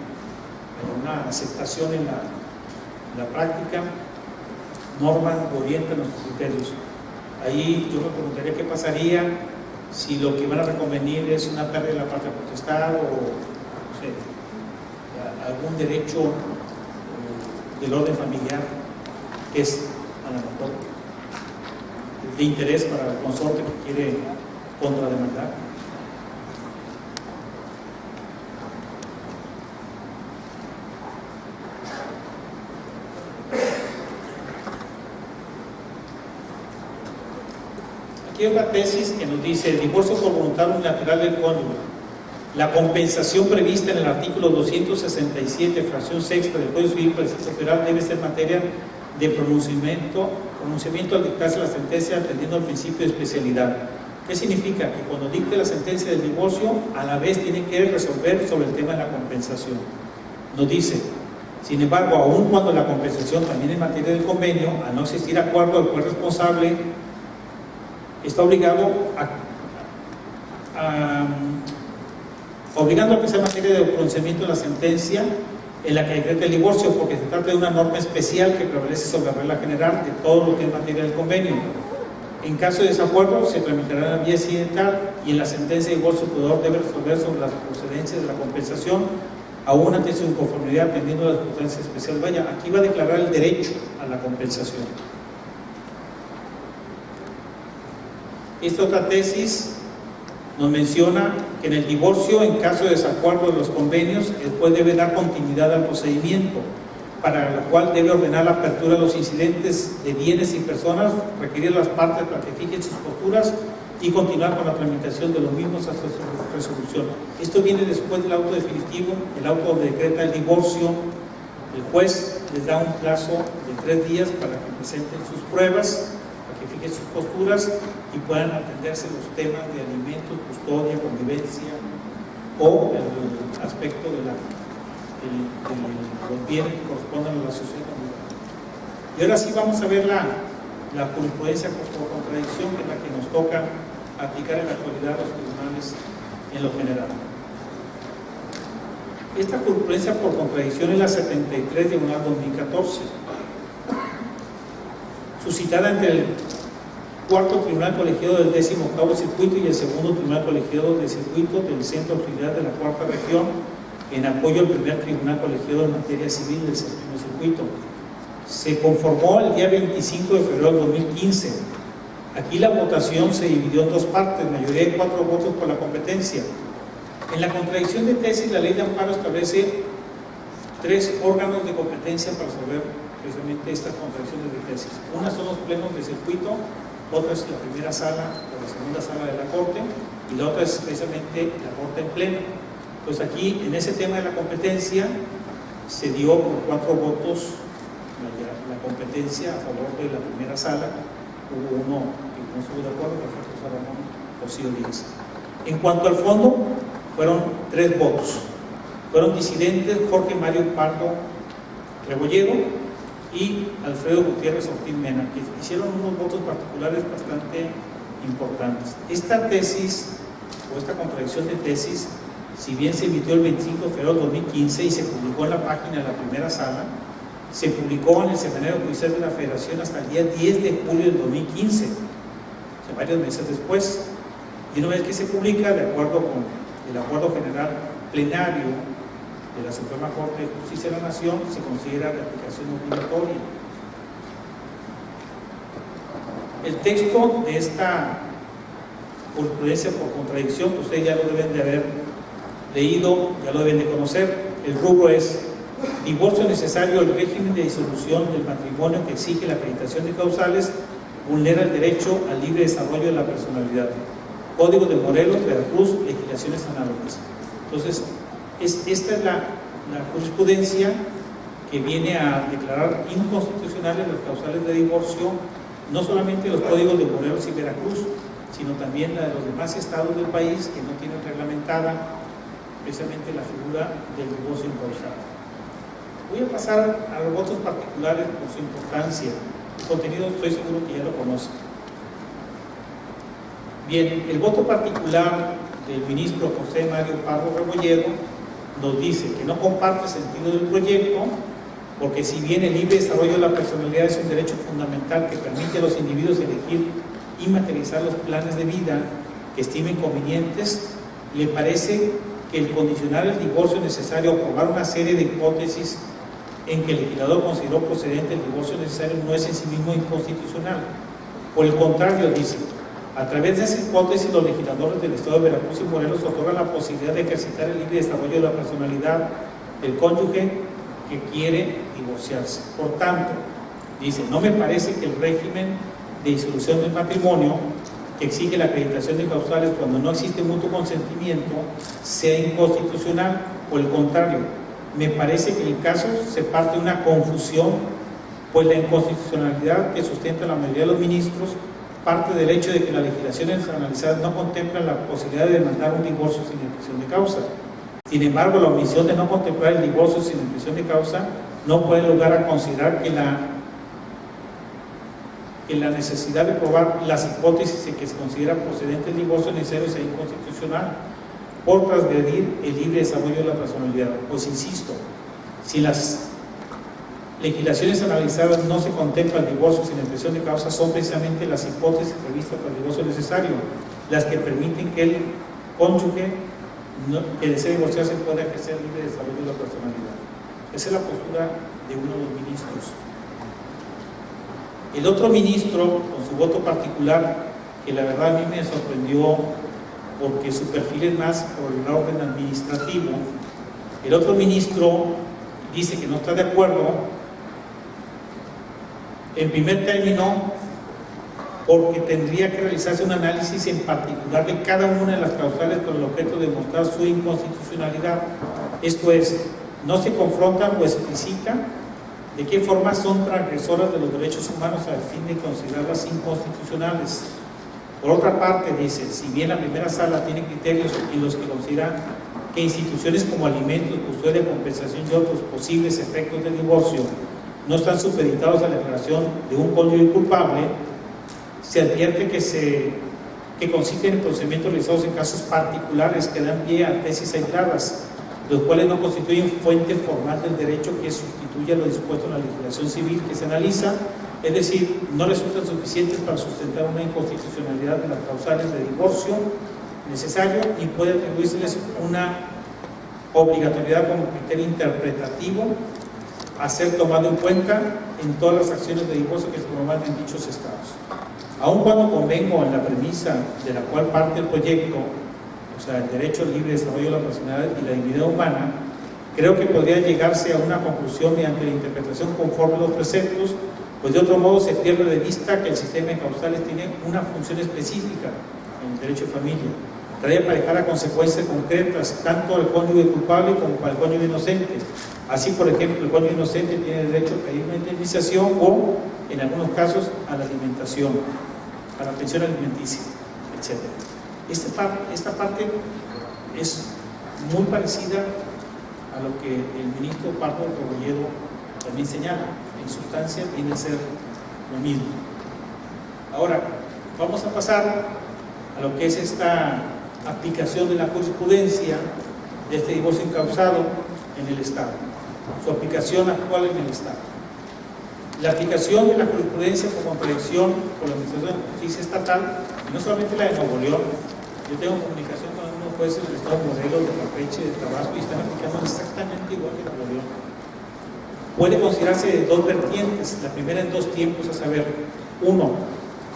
Speaker 1: una aceptación en la práctica, norma, orienta nuestros criterios. Ahí yo me preguntaría qué pasaría si lo que van a reconvenir es una pérdida de la patria potestad o no sé, algún derecho del orden familiar que es a lo mejor de interés para el consorte que quiere contrademandar. Aquí hay otra tesis que nos dice: el divorcio por voluntad unilateral del cónyuge. La compensación prevista en el artículo 267, fracción sexta del Código Civil para el Distrito Federal debe ser materia de pronunciamiento al dictarse la sentencia atendiendo al principio de especialidad. ¿Qué significa? Que cuando dicte la sentencia del divorcio, a la vez tiene que resolver sobre el tema de la compensación. Nos dice, sin embargo, aun cuando la compensación también es materia del convenio, a no existir acuerdo, el juez responsable está obligando a que sea materia de pronunciamiento de la sentencia en la que decreta el divorcio, porque se trata de una norma especial que prevalece sobre la regla general de todo lo que es materia del convenio. En caso de desacuerdo, se tramitará en la vía incidental y en la sentencia de divorcio el juzgador debe resolver sobre las procedencias de la compensación, aún ante su inconformidad, atendiendo a la circunstancia especial. Vaya, aquí va a declarar el derecho a la compensación. Esta otra tesis nos menciona que en el divorcio, en caso de desacuerdo de los convenios, el juez debe dar continuidad al procedimiento, para lo cual debe ordenar la apertura de los incidentes de bienes y personas, requerir a las partes para que fijen sus posturas y continuar con la tramitación de los mismos hasta su resolución. Esto viene después del auto definitivo, el auto donde decreta el divorcio. El juez les da un plazo de 3 días para que presenten sus pruebas, para que fijen sus posturas y puedan atenderse los temas de alimentos, custodia, convivencia o el aspecto de los bienes que correspondan a la sociedad. Y ahora sí vamos a ver la jurisprudencia por contradicción, que es la que nos toca aplicar en la actualidad a los tribunales en lo general. Esta jurisprudencia por contradicción es la 73 diagonal 2014, suscitada entre el cuarto tribunal colegiado del 18º circuito y el segundo tribunal colegiado del circuito del Centro de Autoridad de la cuarta región, en apoyo al primer tribunal colegiado en materia civil del séptimo circuito. Se conformó el día 25 de febrero de 2015. Aquí la votación se dividió en 2 partes, mayoría de 4 votos por la competencia. En la contradicción de tesis, la ley de amparo establece 3 órganos de competencia para resolver precisamente estas contradicciones de tesis. Una son los plenos de circuito, otra es la primera sala o la segunda sala de la Corte, y la otra es precisamente la Corte en pleno. Pues aquí, en ese tema de la competencia, se dio por 4 votos la competencia a favor de la primera sala. Hubo uno que no estuvo de acuerdo, que fue José Ramón Cosío Díaz. En cuanto al fondo, fueron 3 votos. Fueron disidentes Jorge Mario Pardo Rebolledo y Alfredo Gutiérrez Ortiz Mena, que hicieron unos votos particulares bastante importantes. Esta tesis, o esta contradicción de tesis, si bien se emitió el 25 de febrero de 2015 y se publicó en la página de la primera sala, se publicó en el Semanario Judicial de la Federación hasta el día 10 de julio del 2015, o sea, varios meses después. Y una vez que se publica, de acuerdo con el Acuerdo General Plenario de la Suprema Corte de Justicia de la Nación, se considera de aplicación obligatoria. El texto de esta jurisprudencia por contradicción, que ustedes ya lo deben de haber leído, ya lo deben de conocer. El rubro es: divorcio necesario. El régimen de disolución del matrimonio que exige la acreditación de causales vulnera el derecho al libre desarrollo de la personalidad. Código de Morelos, Veracruz, legislaciones análogas. Entonces, esta es la jurisprudencia que viene a declarar inconstitucionales las causales de divorcio, no solamente los códigos de Morelos y Veracruz, sino también la de los demás estados del país que no tienen reglamentada precisamente la figura del divorcio incausado. Voy a pasar a los votos particulares por su importancia. El contenido estoy seguro que ya lo conocen. Bien, el voto particular del ministro José Mario Pardo Rebolledo nos dice que no comparte el sentido del proyecto, porque si bien el libre desarrollo de la personalidad es un derecho fundamental que permite a los individuos elegir y materializar los planes de vida que estimen convenientes, le parece que el condicionar el divorcio necesario a probar una serie de hipótesis en que el legislador consideró procedente el divorcio necesario no es en sí mismo inconstitucional. Por el contrario, dice, a través de esa hipótesis los legisladores del Estado de Veracruz y Morelos otorgan la posibilidad de ejercitar el libre desarrollo de la personalidad del cónyuge que quiere divorciarse. Por tanto, dice, no me parece que el régimen de disolución del matrimonio que exige la acreditación de causales cuando no existe mutuo consentimiento sea inconstitucional. Por el contrario, me parece que en el caso se parte de una confusión, pues la inconstitucionalidad que sustenta la mayoría de los ministros parte del hecho de que las legislaciones analizadas no contemplan la posibilidad de demandar un divorcio sin impresión de causa. Sin embargo, la omisión de no contemplar el divorcio sin impresión de causa no puede lugar a considerar que la necesidad de probar las hipótesis en que se considera procedente el divorcio necesario sea inconstitucional por transgredir el libre desarrollo de la personalidad. Pues insisto, si las legislaciones analizadas no se contempla el divorcio sin impresión de causa, son precisamente las hipótesis previstas para el divorcio necesario las que permiten que el cónyuge que desee divorciarse pueda ejercer el libre desarrollo de la personalidad. Esa es la postura de uno de los ministros. El otro ministro, con su voto particular, que la verdad a mí me sorprendió porque su perfil es más por el orden administrativo, el otro ministro dice que no está de acuerdo, en primer término, porque tendría que realizarse un análisis en particular de cada una de las causales con el objeto de demostrar su inconstitucionalidad. Esto es, no se confrontan o explicitan de qué forma son transgresoras de los derechos humanos al fin de considerarlas inconstitucionales. Por otra parte, dice, si bien la primera sala tiene criterios en los que considera que instituciones como alimentos, custodia, compensación y otros posibles efectos del divorcio no están supeditados a la declaración de un cónyuge culpable, se advierte que consisten en procedimientos realizados en casos particulares que dan pie a tesis aisladas, los cuales no constituyen fuente formal del derecho que sustituya lo dispuesto en la legislación civil que se analiza, es decir, no resultan suficientes para sustentar una inconstitucionalidad de las causales de divorcio necesario y puede atribuírseles una obligatoriedad como criterio interpretativo a ser tomado en cuenta en todas las acciones de divorcio que se promuevan en dichos estados. Aun cuando convengo en la premisa de la cual parte el proyecto, o sea, el derecho al libre desarrollo de la personalidad y la dignidad humana, creo que podría llegarse a una conclusión mediante la interpretación conforme a los preceptos, pues de otro modo se pierde de vista que el sistema de causales tiene una función específica en el derecho de familia, trae aparejada consecuencias concretas tanto al cónyuge culpable como para el cónyuge inocente. Así, por ejemplo, el cónyuge inocente tiene derecho a pedir una indemnización o, en algunos casos, a la alimentación, a la pensión alimenticia, etc. Esta parte es muy parecida a lo que el ministro Pardo Rebolledo también señala. En sustancia viene a ser lo mismo. Ahora, vamos a pasar a lo que es esta aplicación de la jurisprudencia de este divorcio incausado en el Estado, su aplicación actual en el Estado. La aplicación de la jurisprudencia por contradicción por la Administración de Justicia Estatal, y no solamente la de Nuevo León. Yo tengo comunicación con algunos jueces del Estado Morelos, de Campeche, de Tabasco, y están aplicando exactamente igual que Nuevo León. Puede considerarse de dos vertientes. La primera en dos tiempos, a saber, uno,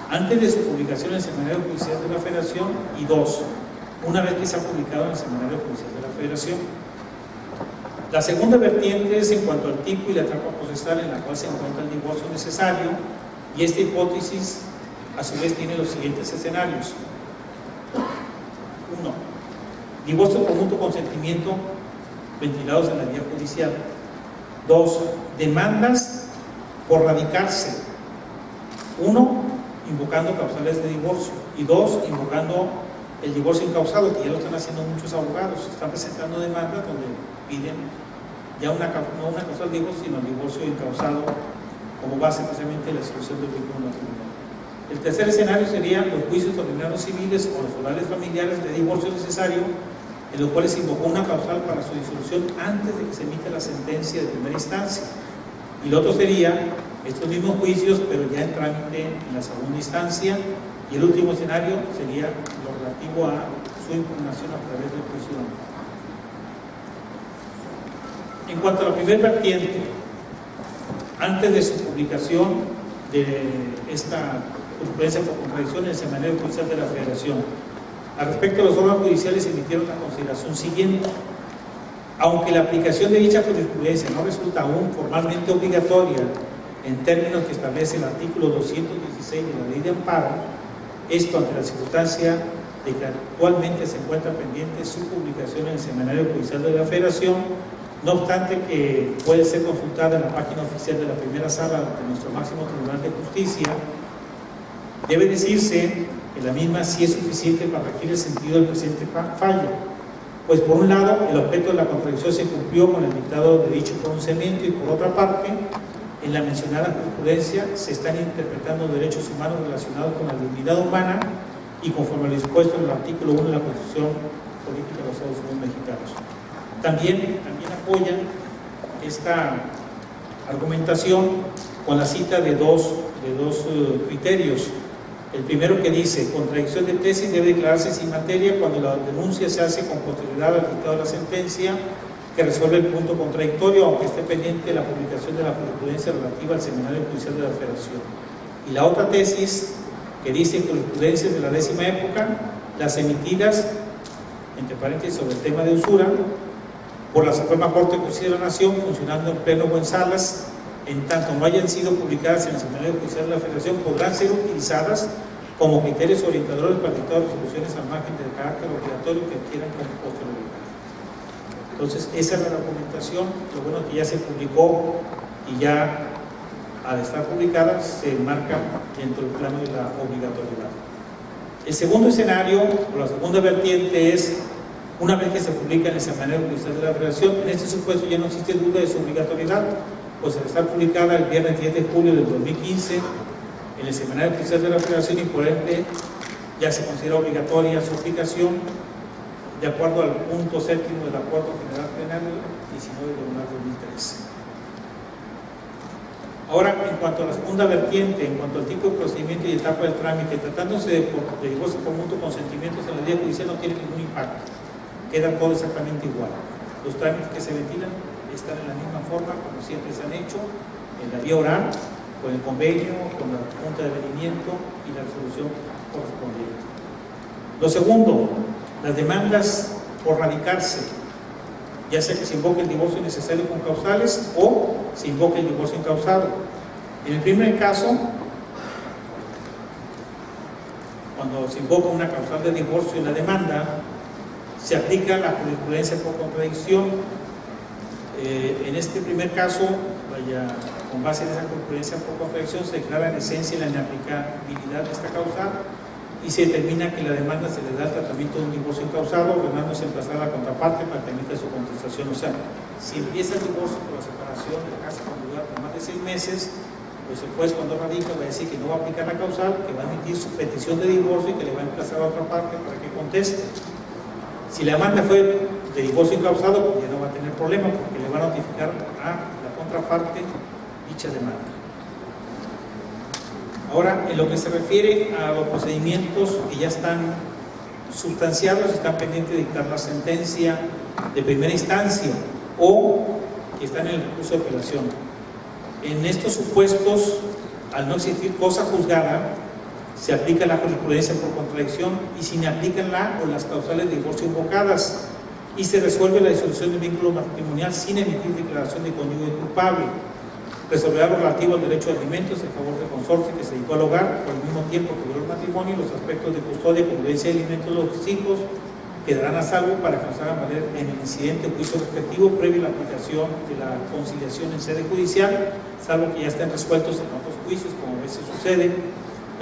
Speaker 1: antes de su publicación en el Semanario Judicial de la Federación, y dos, una vez que se ha publicado en el Semanario Judicial de la Federación. La segunda vertiente es en cuanto al tipo y la etapa procesal en la cual se encuentra el divorcio necesario, y esta hipótesis a su vez tiene los siguientes escenarios. 1. Divorcio por mutuo consentimiento ventilados en la vía judicial. 2. Demandas por radicarse. 1. Invocando causales de divorcio, y 2. Invocando el divorcio incausado, que ya lo están haciendo muchos abogados. Están presentando demandas donde piden ya no una causal de divorcio, sino el divorcio incausado como base precisamente de la solución del vínculo matrimonial. El tercer escenario sería los juicios ordinarios civiles o los orales familiares de divorcio necesario, en los cuales se invocó una causal para su disolución antes de que se emita la sentencia de primera instancia. Y lo otro sería estos mismos juicios, pero ya en trámite en la segunda instancia. Y el último escenario sería lo relativo a su impugnación a través del juicio de amparo. En cuanto a la primera vertiente, antes de su publicación de esta jurisprudencia por contradicción en el Semanario Judicial de la Federación, al respecto, los órganos judiciales emitieron la consideración siguiente: aunque la aplicación de dicha jurisprudencia no resulta aún formalmente obligatoria en términos que establece el artículo 216 de la Ley de Amparo, esto ante la circunstancia de que actualmente se encuentra pendiente su publicación en el Semanario Judicial de la Federación, no obstante que puede ser consultada en la página oficial de la primera sala de nuestro máximo Tribunal de Justicia, debe decirse que la misma sí es suficiente para regir el sentido del presente fallo, pues por un lado el objeto de la contradicción se cumplió con el dictado de dicho pronunciamiento, y por otra parte, en la mencionada jurisprudencia se están interpretando derechos humanos relacionados con la dignidad humana y conforme a lo dispuesto en el artículo 1 de la Constitución Política de los Estados Unidos Mexicanos. También apoyan esta argumentación con la cita de dos criterios. El primero, que dice: contradicción de tesis debe declararse sin materia cuando la denuncia se hace con posterioridad al dictado de la sentencia que resuelve el punto contradictorio, aunque esté pendiente la publicación de la jurisprudencia relativa al Semanario Judicial de la Federación. Y la otra tesis, que dice: jurisprudencias de la 10ª época, las emitidas, entre paréntesis, sobre el tema de usura, por la Suprema Corte de Justicia de la Nación, funcionando en pleno o en salas, en tanto no hayan sido publicadas en el Semanario Judicial de la Federación, podrán ser utilizadas como criterios orientadores para dictar resoluciones al margen del carácter obligatorio que adquieran con posterioridad. Entonces, esa es la documentación. Lo bueno es que ya se publicó, y ya al estar publicada se enmarca dentro del plano de la obligatoriedad. El segundo escenario, o la segunda vertiente, es una vez que se publica en el Semanario Judicial de la Federación. En este supuesto ya no existe duda de su obligatoriedad, pues al estar publicada el viernes 10 de julio del 2015 en el Semanario Judicial de la Federación, y por ende ya se considera obligatoria su aplicación de acuerdo al punto 7º del Acuerdo General Penal 19 de 2013. Ahora, en cuanto a la segunda vertiente, en cuanto al tipo de procedimiento y etapa del trámite, tratándose de divorcio por mutuo consentimiento en la vía judicial, no tiene ningún impacto, queda todo exactamente igual. Los trámites que se ventilan están en la misma forma como siempre se han hecho, en la vía oral, con el convenio, con la junta de avenimiento y la resolución correspondiente. Lo segundo, las demandas por radicarse, ya sea que se invoque el divorcio necesario con causales o se invoque el divorcio incausado. En el primer caso, cuando se invoca una causal de divorcio en la demanda, se aplica la jurisprudencia por contradicción. En este primer caso, con base en esa jurisprudencia por contradicción, se declara en esencia la inaplicabilidad de esta causal y se determina que la demanda se le da el tratamiento de un divorcio incausado, ordenándose emplazar a la contraparte para que emita su contestación. O sea, si empieza el divorcio por la separación de la casa conyugal por más de 6 meses, pues el juez, cuando radica, va a decir que no va a aplicar la causal, que va a emitir su petición de divorcio y que le va a emplazar a otra parte para que conteste. Si la demanda fue de divorcio incausado, pues ya no va a tener problema, porque le va a notificar a la contraparte dicha demanda. Ahora, en lo que se refiere a los procedimientos que ya están sustanciados, están pendientes de dictar la sentencia de primera instancia o que están en el recurso de apelación. En estos supuestos, al no existir cosa juzgada, se aplica la jurisprudencia por contradicción y si no aplican la o las causales de divorcio invocadas y se resuelve la disolución del vínculo matrimonial sin emitir declaración de cónyuge culpable. Resolverá lo relativo al derecho de alimentos en favor del consorcio que se dedicó al hogar por el mismo tiempo que duró el matrimonio y los aspectos de custodia, convivencia y alimentos de los hijos quedarán a salvo para que nos hagan valer en el incidente o juicio respectivo previo a la aplicación de la conciliación en sede judicial, salvo que ya estén resueltos en otros juicios, como a veces sucede,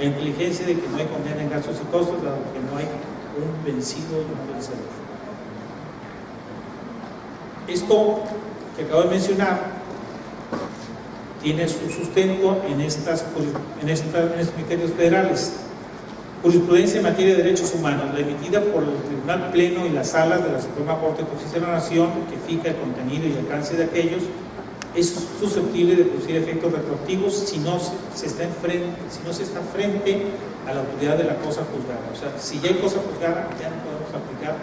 Speaker 1: la inteligencia de que no hay condena en gastos y costos, dado que no hay un vencido y un vencedor. Esto que acabo de mencionar tiene su sustento en estos criterios federales. Jurisprudencia en materia de derechos humanos, la emitida por el Tribunal Pleno y las salas de la Suprema Corte de Justicia de la Nación, que fija el contenido y alcance de aquellos, es susceptible de producir efectos retroactivos si no se está frente a la autoridad de la cosa juzgada. O sea, si ya hay cosa juzgada, ya no podemos aplicar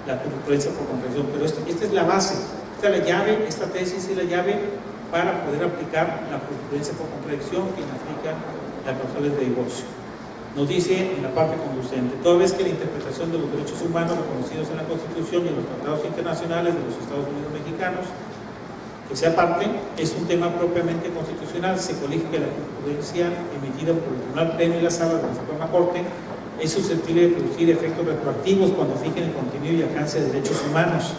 Speaker 1: la jurisprudencia por contradicción, pero esta es la base, esta es la llave, esta tesis es la llave para poder aplicar la jurisprudencia por contradicción que implica las causales de divorcio. Nos dice en la parte conducente, toda vez que la interpretación de los derechos humanos reconocidos en la Constitución y en los tratados internacionales de los Estados Unidos mexicanos, que sea parte, es un tema propiamente constitucional, se colige que la jurisprudencia emitida por el Tribunal Pleno y la Sala de la Suprema Corte es susceptible de producir efectos retroactivos cuando fijen el contenido y alcance de derechos humanos,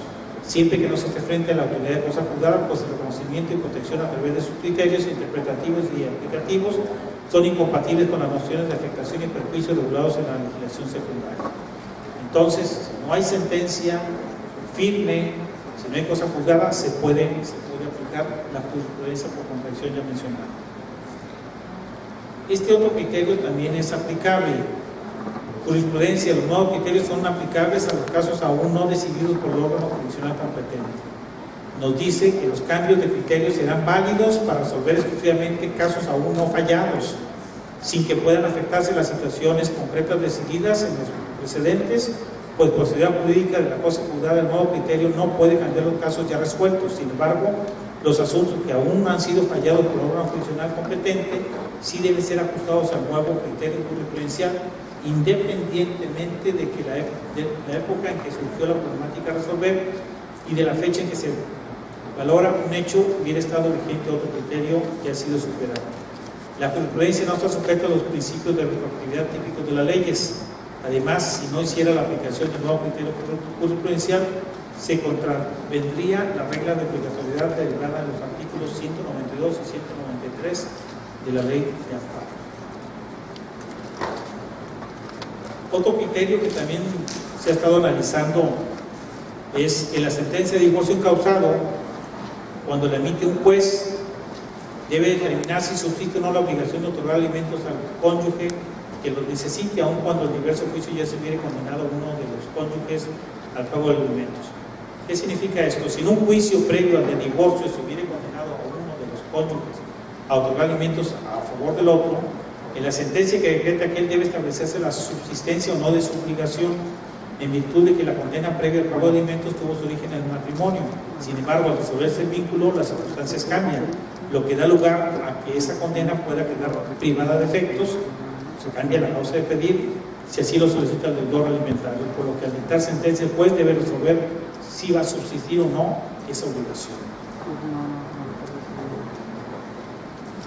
Speaker 1: siempre que no se esté frente a la autoridad de cosa juzgada, pues el reconocimiento y protección a través de sus criterios interpretativos y aplicativos son incompatibles con las nociones de afectación y perjuicio regulados en la legislación secundaria. Entonces, si no hay sentencia firme, si no hay cosa juzgada, se puede aplicar la jurisprudencia por contradicción ya mencionada. Este otro criterio también es aplicable. Jurisprudencia, los nuevos criterios son aplicables a los casos aún no decididos por el órgano jurisdiccional competente. Nos dice que los cambios de criterios serán válidos para resolver exclusivamente casos aún no fallados, sin que puedan afectarse las situaciones concretas decididas en los precedentes, pues procedura jurídica de la cosa juzgada, el nuevo criterio no puede cambiar los casos ya resueltos. Sin embargo, los asuntos que aún no han sido fallados por el órgano jurisdiccional competente sí deben ser ajustados al nuevo criterio jurisprudencial, independientemente de que la época en que surgió la problemática a resolver y de la fecha en que se valora un hecho hubiera estado vigente otro criterio que ha sido superado. La jurisprudencia no está sujeta a los principios de retroactividad típicos de las leyes. Además, si no hiciera la aplicación del nuevo criterio jurisprudencial, se contravendría la regla de obligatoriedad derivada de los artículos 192 y 193 de la ley de amparo. Otro criterio que también se ha estado analizando es que la sentencia de divorcio incausado, cuando la emite un juez, debe determinar si subsiste o no la obligación de otorgar alimentos al cónyuge que los necesite, aun cuando el diverso juicio ya se hubiere condenado a uno de los cónyuges al pago de alimentos. ¿Qué significa esto? Si en un juicio previo al de divorcio se hubiere condenado a uno de los cónyuges a otorgar alimentos a favor del otro, en la sentencia que decreta aquel debe establecerse la subsistencia o no de su obligación, en virtud de que la condena previa al pago de alimentos tuvo su origen en el matrimonio. Sin embargo, al resolverse el vínculo, las circunstancias cambian, lo que da lugar a que esa condena pueda quedar privada de efectos. Se cambia la causa de pedir, si así lo solicita el deudor alimentario, por lo que al dictar sentencia el juez debe resolver si va a subsistir o no esa obligación.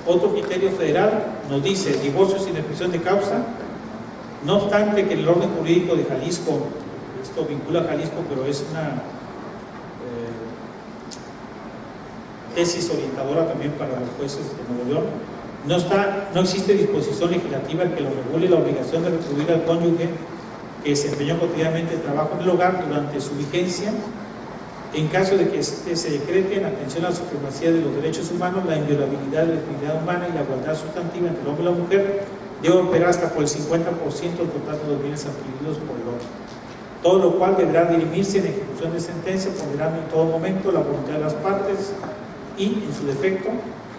Speaker 1: Otro criterio federal nos dice divorcio sin expresión de causa, no obstante que el orden jurídico de Jalisco, esto vincula a Jalisco, pero es una tesis orientadora también para los jueces de Nuevo León, no existe disposición legislativa que lo regule la obligación de retribuir al cónyuge que desempeñó cotidianamente el trabajo en el hogar durante su vigencia, en caso de que se decrete en atención a la supremacía de los derechos humanos, la inviolabilidad de la dignidad humana y la igualdad sustantiva entre el hombre y la mujer, debe operar hasta por el 50% del total de los bienes adquiridos por el otro. Todo lo cual deberá dirimirse en ejecución de sentencia, ponderando en todo momento la voluntad de las partes y, en su defecto,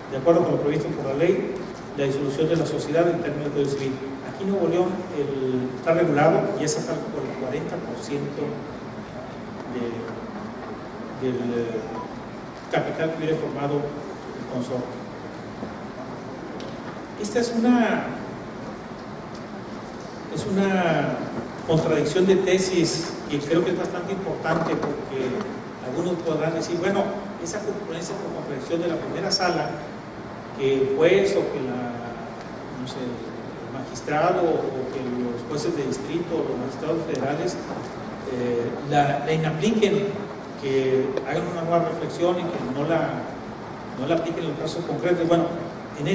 Speaker 1: de acuerdo con lo previsto por la ley, la disolución de la sociedad en términos de Código Civil. Aquí en Nuevo León está regulado y es hasta por el 40% del capital que hubiera formado el consorcio. Esta es una contradicción de tesis que creo que es bastante importante, porque algunos podrán decir, bueno, esa jurisprudencia por contradicción de la primera sala, que el juez o que el magistrado o que los jueces de distrito o los magistrados federales la inapliquen, que hagan una nueva reflexión y que no la apliquen en los casos concretos. Bueno, en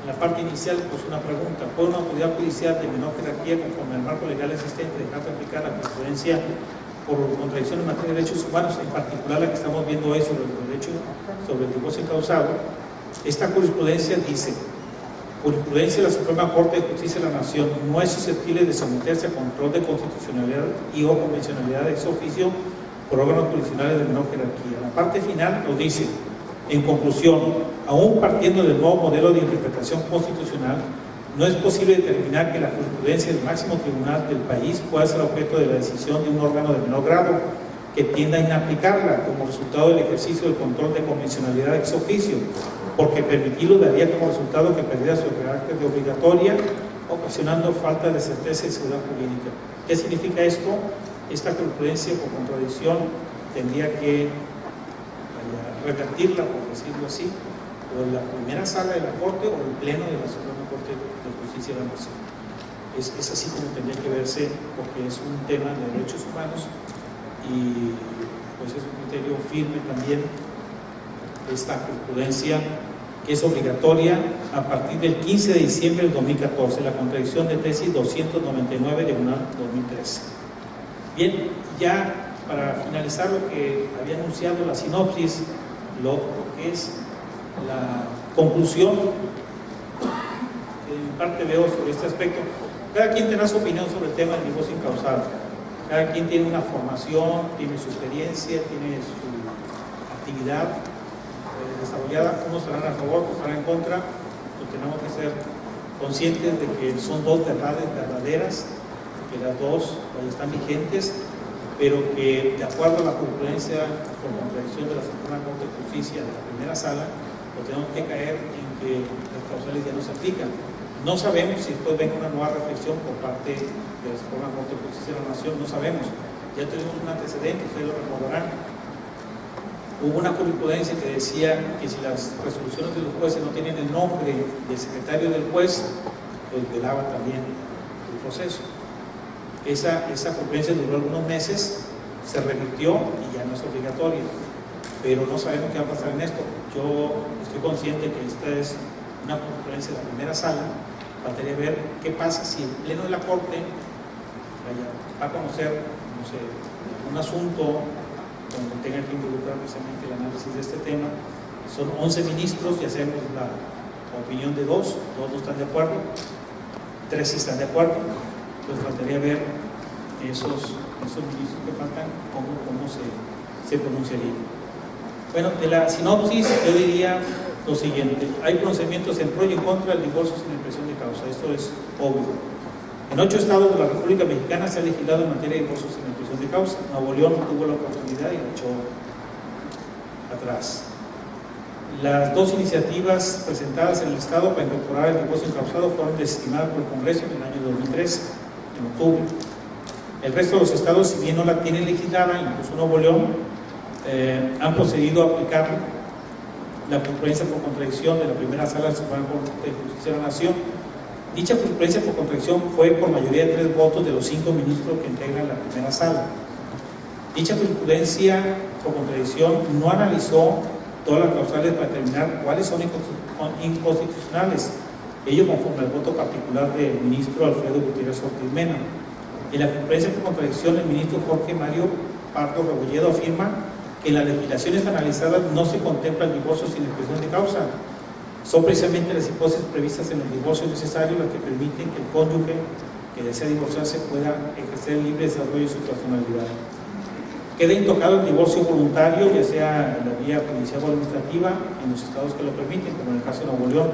Speaker 1: la parte inicial, pues una pregunta: ¿puede una autoridad judicial de menor jerarquía, conforme al marco legal existente, dejar de aplicar la jurisprudencia por contradicción en materia de derechos humanos, en particular la que estamos viendo hoy sobre el derecho sobre el divorcio encausado? Esta jurisprudencia dice: jurisprudencia de la Suprema Corte de Justicia de la Nación no es susceptible de someterse a control de constitucionalidad y o convencionalidad ex oficio por órganos jurisdiccionales de menor jerarquía. La parte final nos dice: en conclusión, aún partiendo del nuevo modelo de interpretación constitucional, no es posible determinar que la jurisprudencia del máximo tribunal del país pueda ser objeto de la decisión de un órgano de menor grado que tienda a inaplicarla como resultado del ejercicio del control de convencionalidad ex oficio, porque permitirlo daría como resultado que perdiera su carácter de obligatoria, ocasionando falta de certeza y seguridad jurídica. ¿Qué significa esto? Esta jurisprudencia por contradicción tendría que revertirla, por decirlo así, o en la primera sala de la Corte o el Pleno de la Suprema Corte de Justicia de la Nación. Es así como tendría que verse, porque es un tema de derechos humanos y pues es un criterio firme también esta jurisprudencia, que es obligatoria a partir del 15 de diciembre del 2014, la contradicción de tesis 299 diagonal 2013. Bien, ya para finalizar lo que había anunciado, la sinopsis, lo que es la conclusión que en parte veo sobre este aspecto. Cada quien tendrá su opinión sobre el tema del divorcio incausado. Cada quien tiene una formación, tiene su experiencia, tiene su actividad desarrollada. Unos estarán a favor, otros estarán en contra. Pero tenemos que ser conscientes de que son dos verdades verdaderas, que las dos están vigentes, pero que de acuerdo a la jurisprudencia por contradicción de la Suprema Corte de Justicia de la primera sala, pues tenemos que caer en que las causales ya no se aplican. No sabemos si después venga una nueva reflexión por parte de la Suprema Corte de Justicia de la Nación, no sabemos. Ya tenemos un antecedente, ustedes lo recordarán. Hubo una jurisprudencia que decía que si las resoluciones de los jueces no tienen el nombre del secretario del juez, pues violaba también el proceso. Esa jurisprudencia duró algunos meses, se revirtió y ya no es obligatoria, pero no sabemos qué va a pasar en esto. Yo estoy consciente que esta es una jurisprudencia de la primera sala. Faltaría ver qué pasa si el Pleno de la Corte va a conocer, no sé, un asunto donde tenga que involucrar precisamente el análisis de este tema. Son 11 ministros y hacemos la opinión de dos no están de acuerdo, 3 sí están de acuerdo. Pues faltaría ver esos ministros que faltan, cómo se pronunciaría. Bueno, de la sinopsis yo diría lo siguiente: hay pronunciamientos en pro y en contra del divorcio sin impresión de causa, esto es obvio. En 8 estados de la República Mexicana se ha legislado en materia de divorcio sin impresión de causa. Nuevo León no tuvo la oportunidad y lo echó atrás. Las 2 iniciativas presentadas en el estado para incorporar el divorcio incausado fueron desestimadas por el Congreso en el año 2013. En octubre. El resto de los estados, si bien no la tienen legislada, incluso Nuevo León, han procedido a aplicar la jurisprudencia por contradicción de la primera sala del Suprema Corte de Justicia de la Nación. Dicha jurisprudencia por contradicción fue por mayoría de 3 votos de los 5 ministros que integran la primera sala. Dicha jurisprudencia por contradicción no analizó todas las causales para determinar cuáles son inconstitucionales, ello conforme al voto particular del ministro Alfredo Gutiérrez Ortiz Mena. En la jurisprudencia por contradicción, el ministro Jorge Mario Pardo Rebolledo afirma que en las legislaciones analizadas no se contempla el divorcio sin impresión de causa. Son precisamente las hipótesis previstas en el divorcio necesario las que permiten que el cónyuge que desea divorciarse pueda ejercer el libre desarrollo de su personalidad. Queda intocado el divorcio voluntario, ya sea en la vía judicial o administrativa, en los estados que lo permiten, como en el caso de Nuevo León.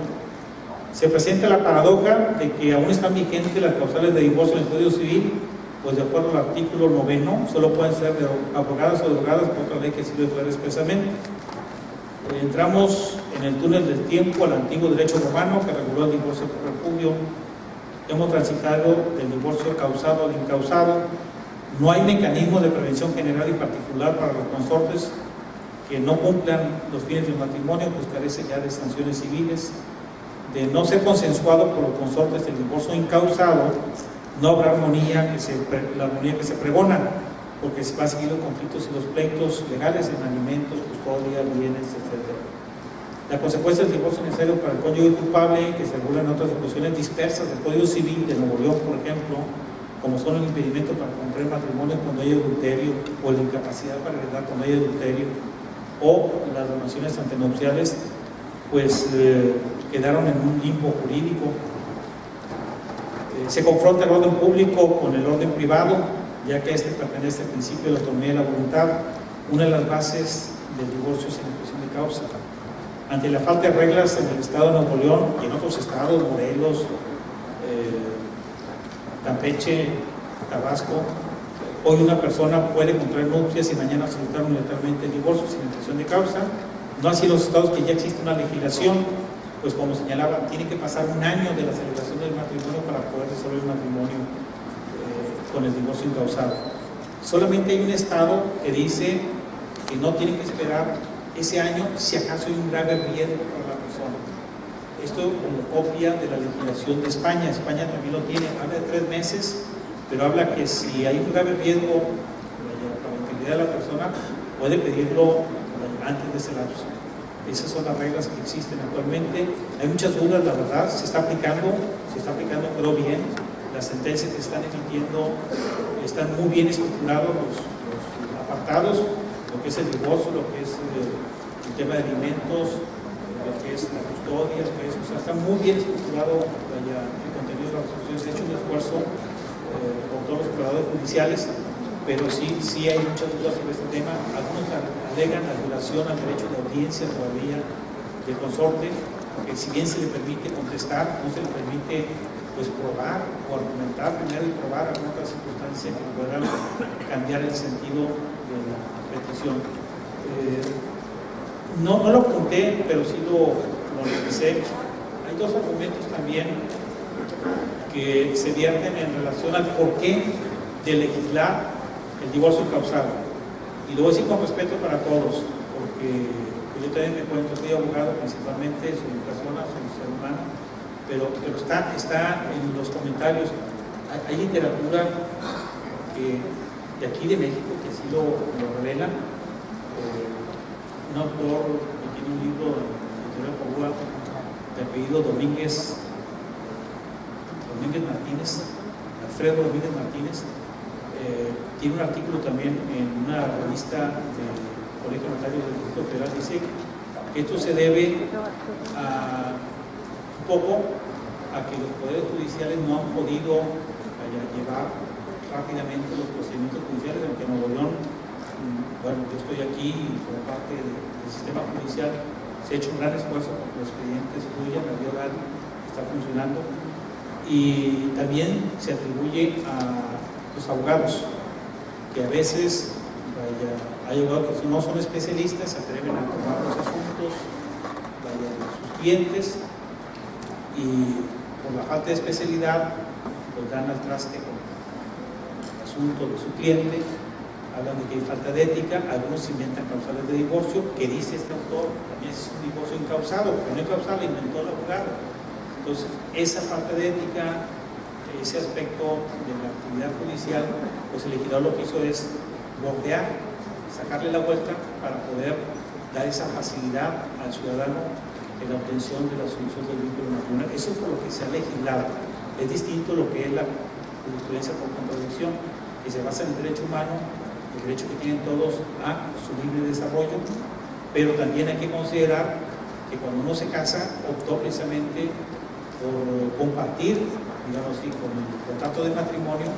Speaker 1: Se presenta la paradoja de que aún están vigentes las causales de divorcio en el Código Civil, pues de acuerdo al artículo 9, solo pueden ser abrogadas o derogadas por otra ley que sí lo declara expresamente. Entramos en el túnel del tiempo al antiguo derecho romano que reguló el divorcio por repudio. Hemos transitado del divorcio causado al incausado. No hay mecanismo de prevención general y particular para los consortes que no cumplan los fines del matrimonio, pues carece ya de sanciones civiles. De no ser consensuado por los consortes del divorcio incausado, no habrá armonía la armonía que se pregona, porque se va a seguir los conflictos y los pleitos legales en alimentos, custodia, bienes, etc. La consecuencia del divorcio necesario para el cónyuge culpable, que se regula en otras disposiciones dispersas del Código Civil de Nuevo León, por ejemplo, como son el impedimento para contraer matrimonio cuando hay adulterio, o la incapacidad para heredar cuando hay adulterio, o las donaciones antenupciales, pues quedaron en un limbo jurídico. Se confronta el orden público con el orden privado, ya que este pertenece al principio de la autonomía de la voluntad, una de las bases del divorcio es la imposición de causa. Ante la falta de reglas en el estado de Nuevo León y en otros estados, Morelos, Campeche, Tabasco, hoy una persona puede contraer nupcias y mañana solicitar unilateralmente el divorcio sin imposición de causa. No así los estados que ya existe una legislación, pues como señalaba, tiene que pasar un año de la celebración del matrimonio para poder resolver el matrimonio con el divorcio incausado. Solamente hay un estado que dice que no tiene que esperar ese año si acaso hay un grave riesgo para la persona. Esto como copia de la legislación de España. España también lo tiene, habla de 3 meses, pero habla que si hay un grave riesgo para la integridad de la persona, puede pedirlo antes de ese lapso. Esas son las reglas que existen actualmente. Hay muchas dudas, la verdad, se está aplicando pero bien. Las sentencias que se están emitiendo están muy bien estructurados los apartados, lo que es el divorcio, lo que es el tema de alimentos, lo que es la custodia, o sea, está muy bien estructurado el contenido de las resoluciones. Se ha hecho un esfuerzo por todos los operadores judiciales, pero sí hay muchas dudas sobre este tema. Algunos alegan la violación al derecho de audiencia todavía del consorte, que si bien se le permite contestar, no se le permite pues probar o argumentar primero y probar alguna otra circunstancia que pueda cambiar el sentido de la petición. No lo apunté, pero sí lo revisé. Hay 2 argumentos también que se vierten en relación al porqué de legislar el divorcio causado. Y lo voy a decir con respeto para todos, porque yo también me cuento, soy abogado principalmente, soy persona, soy ser humano, pero está en los comentarios. Hay literatura de aquí de México que sí lo revela. Un autor que tiene un libro de literatura de apellido Domínguez Martínez, Alfredo Domínguez Martínez, tiene un artículo también en una revista del Colegio Notario del Distrito Federal. Dice que esto se debe un poco a que los poderes judiciales no han podido llevar rápidamente los procedimientos judiciales, aunque en Nuevo León, bueno, yo estoy aquí y como parte del sistema judicial se ha hecho un gran esfuerzo porque los expedientes fluyan, la vía oral está funcionando, y también se atribuye a los abogados, que a veces hay abogados que no son especialistas, se atreven a tomar los asuntos de sus clientes y por la falta de especialidad pues dan al traste con el asunto de su cliente, hablan de que hay falta de ética. Algunos inventan causales de divorcio, que dice este autor, también es un divorcio incausado, porque no incausado lo inventó el abogado. Entonces, esa falta de ética, ese aspecto de la actividad judicial, pues el legislador lo que hizo es bordear, sacarle la vuelta para poder dar esa facilidad al ciudadano en la obtención de la solución del vínculo matrimonial. Eso es por lo que se ha legislado. Es distinto lo que es la jurisprudencia por contradicción, que se basa en el derecho humano, el derecho que tienen todos a su libre desarrollo, pero también hay que considerar que cuando uno se casa, optó precisamente por compartir, digamos así, con el contrato de matrimonio,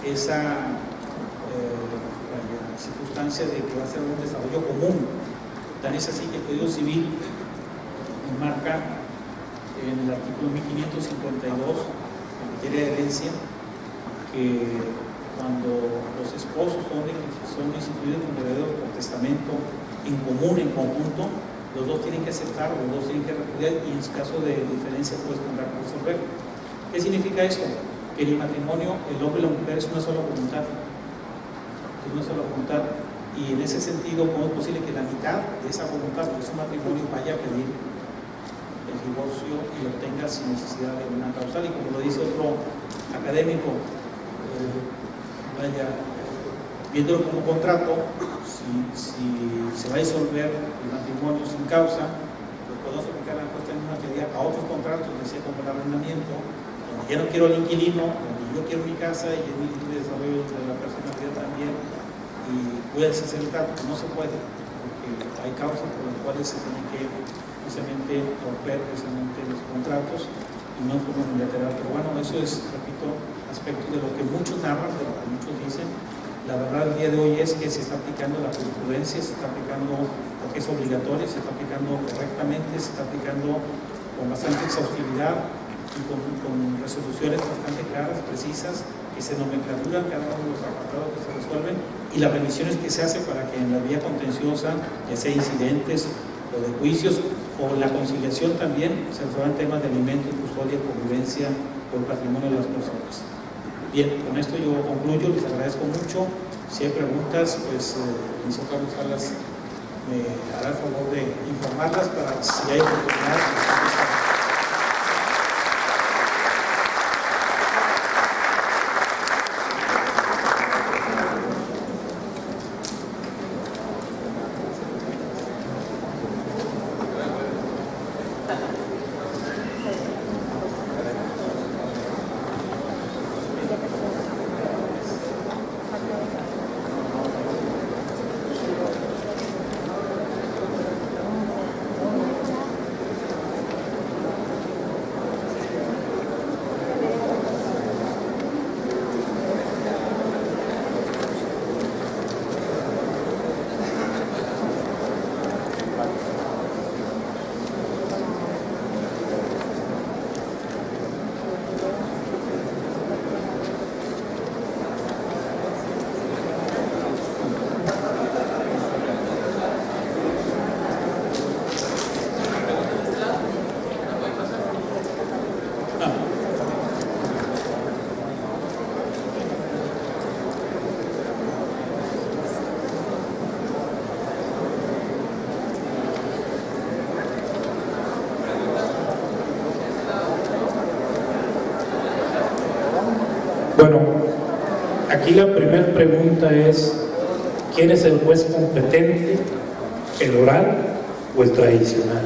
Speaker 1: esa circunstancia de que va a ser un desarrollo común. Tan es así que el Código Civil enmarca en el artículo 1552, en materia de herencia, que cuando los esposos son instituidos como herederos por testamento en común, en conjunto, los dos tienen que aceptar, los dos tienen que repudiar, y en caso de diferencia puedes mandar por resolver. ¿Qué significa esto? Que en el matrimonio el hombre y la mujer es una sola voluntad. Es una sola voluntad. Y en ese sentido, ¿cómo es posible que la mitad de esa voluntad de ese matrimonio vaya a pedir el divorcio y lo obtenga sin necesidad de una causal? Y como lo dice otro académico, viéndolo como contrato, si se va a disolver el matrimonio sin causa, lo podemos aplicar la misma teoría a otros contratos, decía como el arrendamiento, donde ya no quiero al inquilino, donde yo quiero mi casa y es mi desarrollo de la personalidad también, y voy a deshacer el trato. No se puede, porque hay causas por las cuales se tienen que precisamente romper precisamente los contratos y no forma unilateral. Pero bueno, eso es, repito, aspecto de lo que muchos narran, de lo que muchos dicen. La verdad el día de hoy es que se está aplicando la jurisprudencia, se está aplicando lo que es obligatorio, se está aplicando correctamente, se está aplicando con bastante exhaustividad y con resoluciones bastante claras, precisas, que se nomenclaturan cada uno de los apartados que se resuelven y las revisiones que se hacen para que en la vía contenciosa, ya sea incidentes o de juicios o la conciliación también, se resuelvan temas de alimentos, custodia, convivencia o el patrimonio de las personas. Bien, con esto yo concluyo, les agradezco mucho. Si hay preguntas, pues el licenciado Carlos Salas me hará el favor de informarlas para si hay oportunidad.
Speaker 2: Bueno, aquí la primera pregunta es: ¿quién es el juez competente, el oral o el tradicional?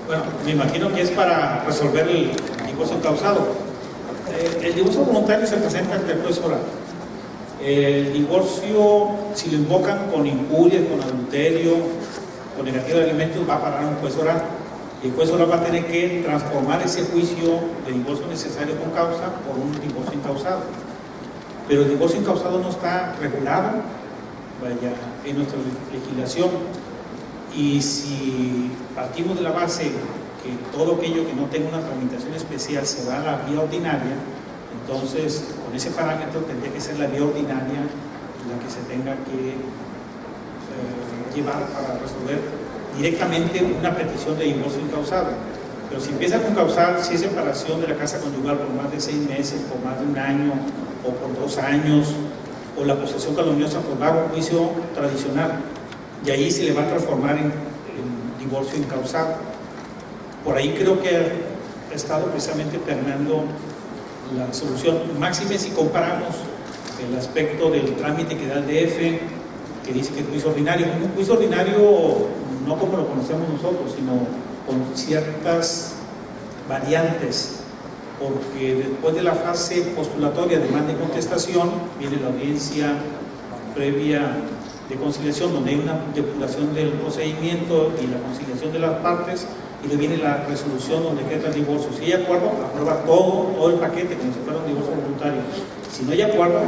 Speaker 1: Bueno, me imagino que es para resolver el divorcio causado. El divorcio voluntario se presenta ante el juez oral. El divorcio, si lo invocan con injuria, con adulterio, con negativa de alimentos, va a parar a un juez oral. Y el juez oral va a tener que transformar ese juicio de divorcio necesario con causa por un divorcio incausado. Pero el divorcio incausado no está regulado en nuestra legislación. Y si partimos de la base que todo aquello que no tenga una tramitación especial se va a la vía ordinaria, entonces con ese parámetro tendría que ser la vía ordinaria la que se tenga que llevar para resolver directamente una petición de divorcio incausado. Pero si empieza con causal, si es separación de la casa conyugal por más de 6 meses, por más de 1 año o por 2 años, o la posesión calumniosa, pues va a un juicio tradicional y ahí se le va a transformar en divorcio incausado. Por ahí creo que ha estado precisamente permeando la solución. Máxime si comparamos el aspecto del trámite que da el DF, que dice que es juicio ordinario. Un juicio ordinario no como lo conocemos nosotros, sino con ciertas variantes, porque después de la fase postulatoria de demanda y contestación viene la audiencia previa de conciliación, donde hay una depuración del procedimiento y la conciliación de las partes, y luego viene la resolución donde queda el divorcio. Si hay acuerdo, aprueba todo el paquete como si fuera un divorcio voluntario. Si no hay acuerdo,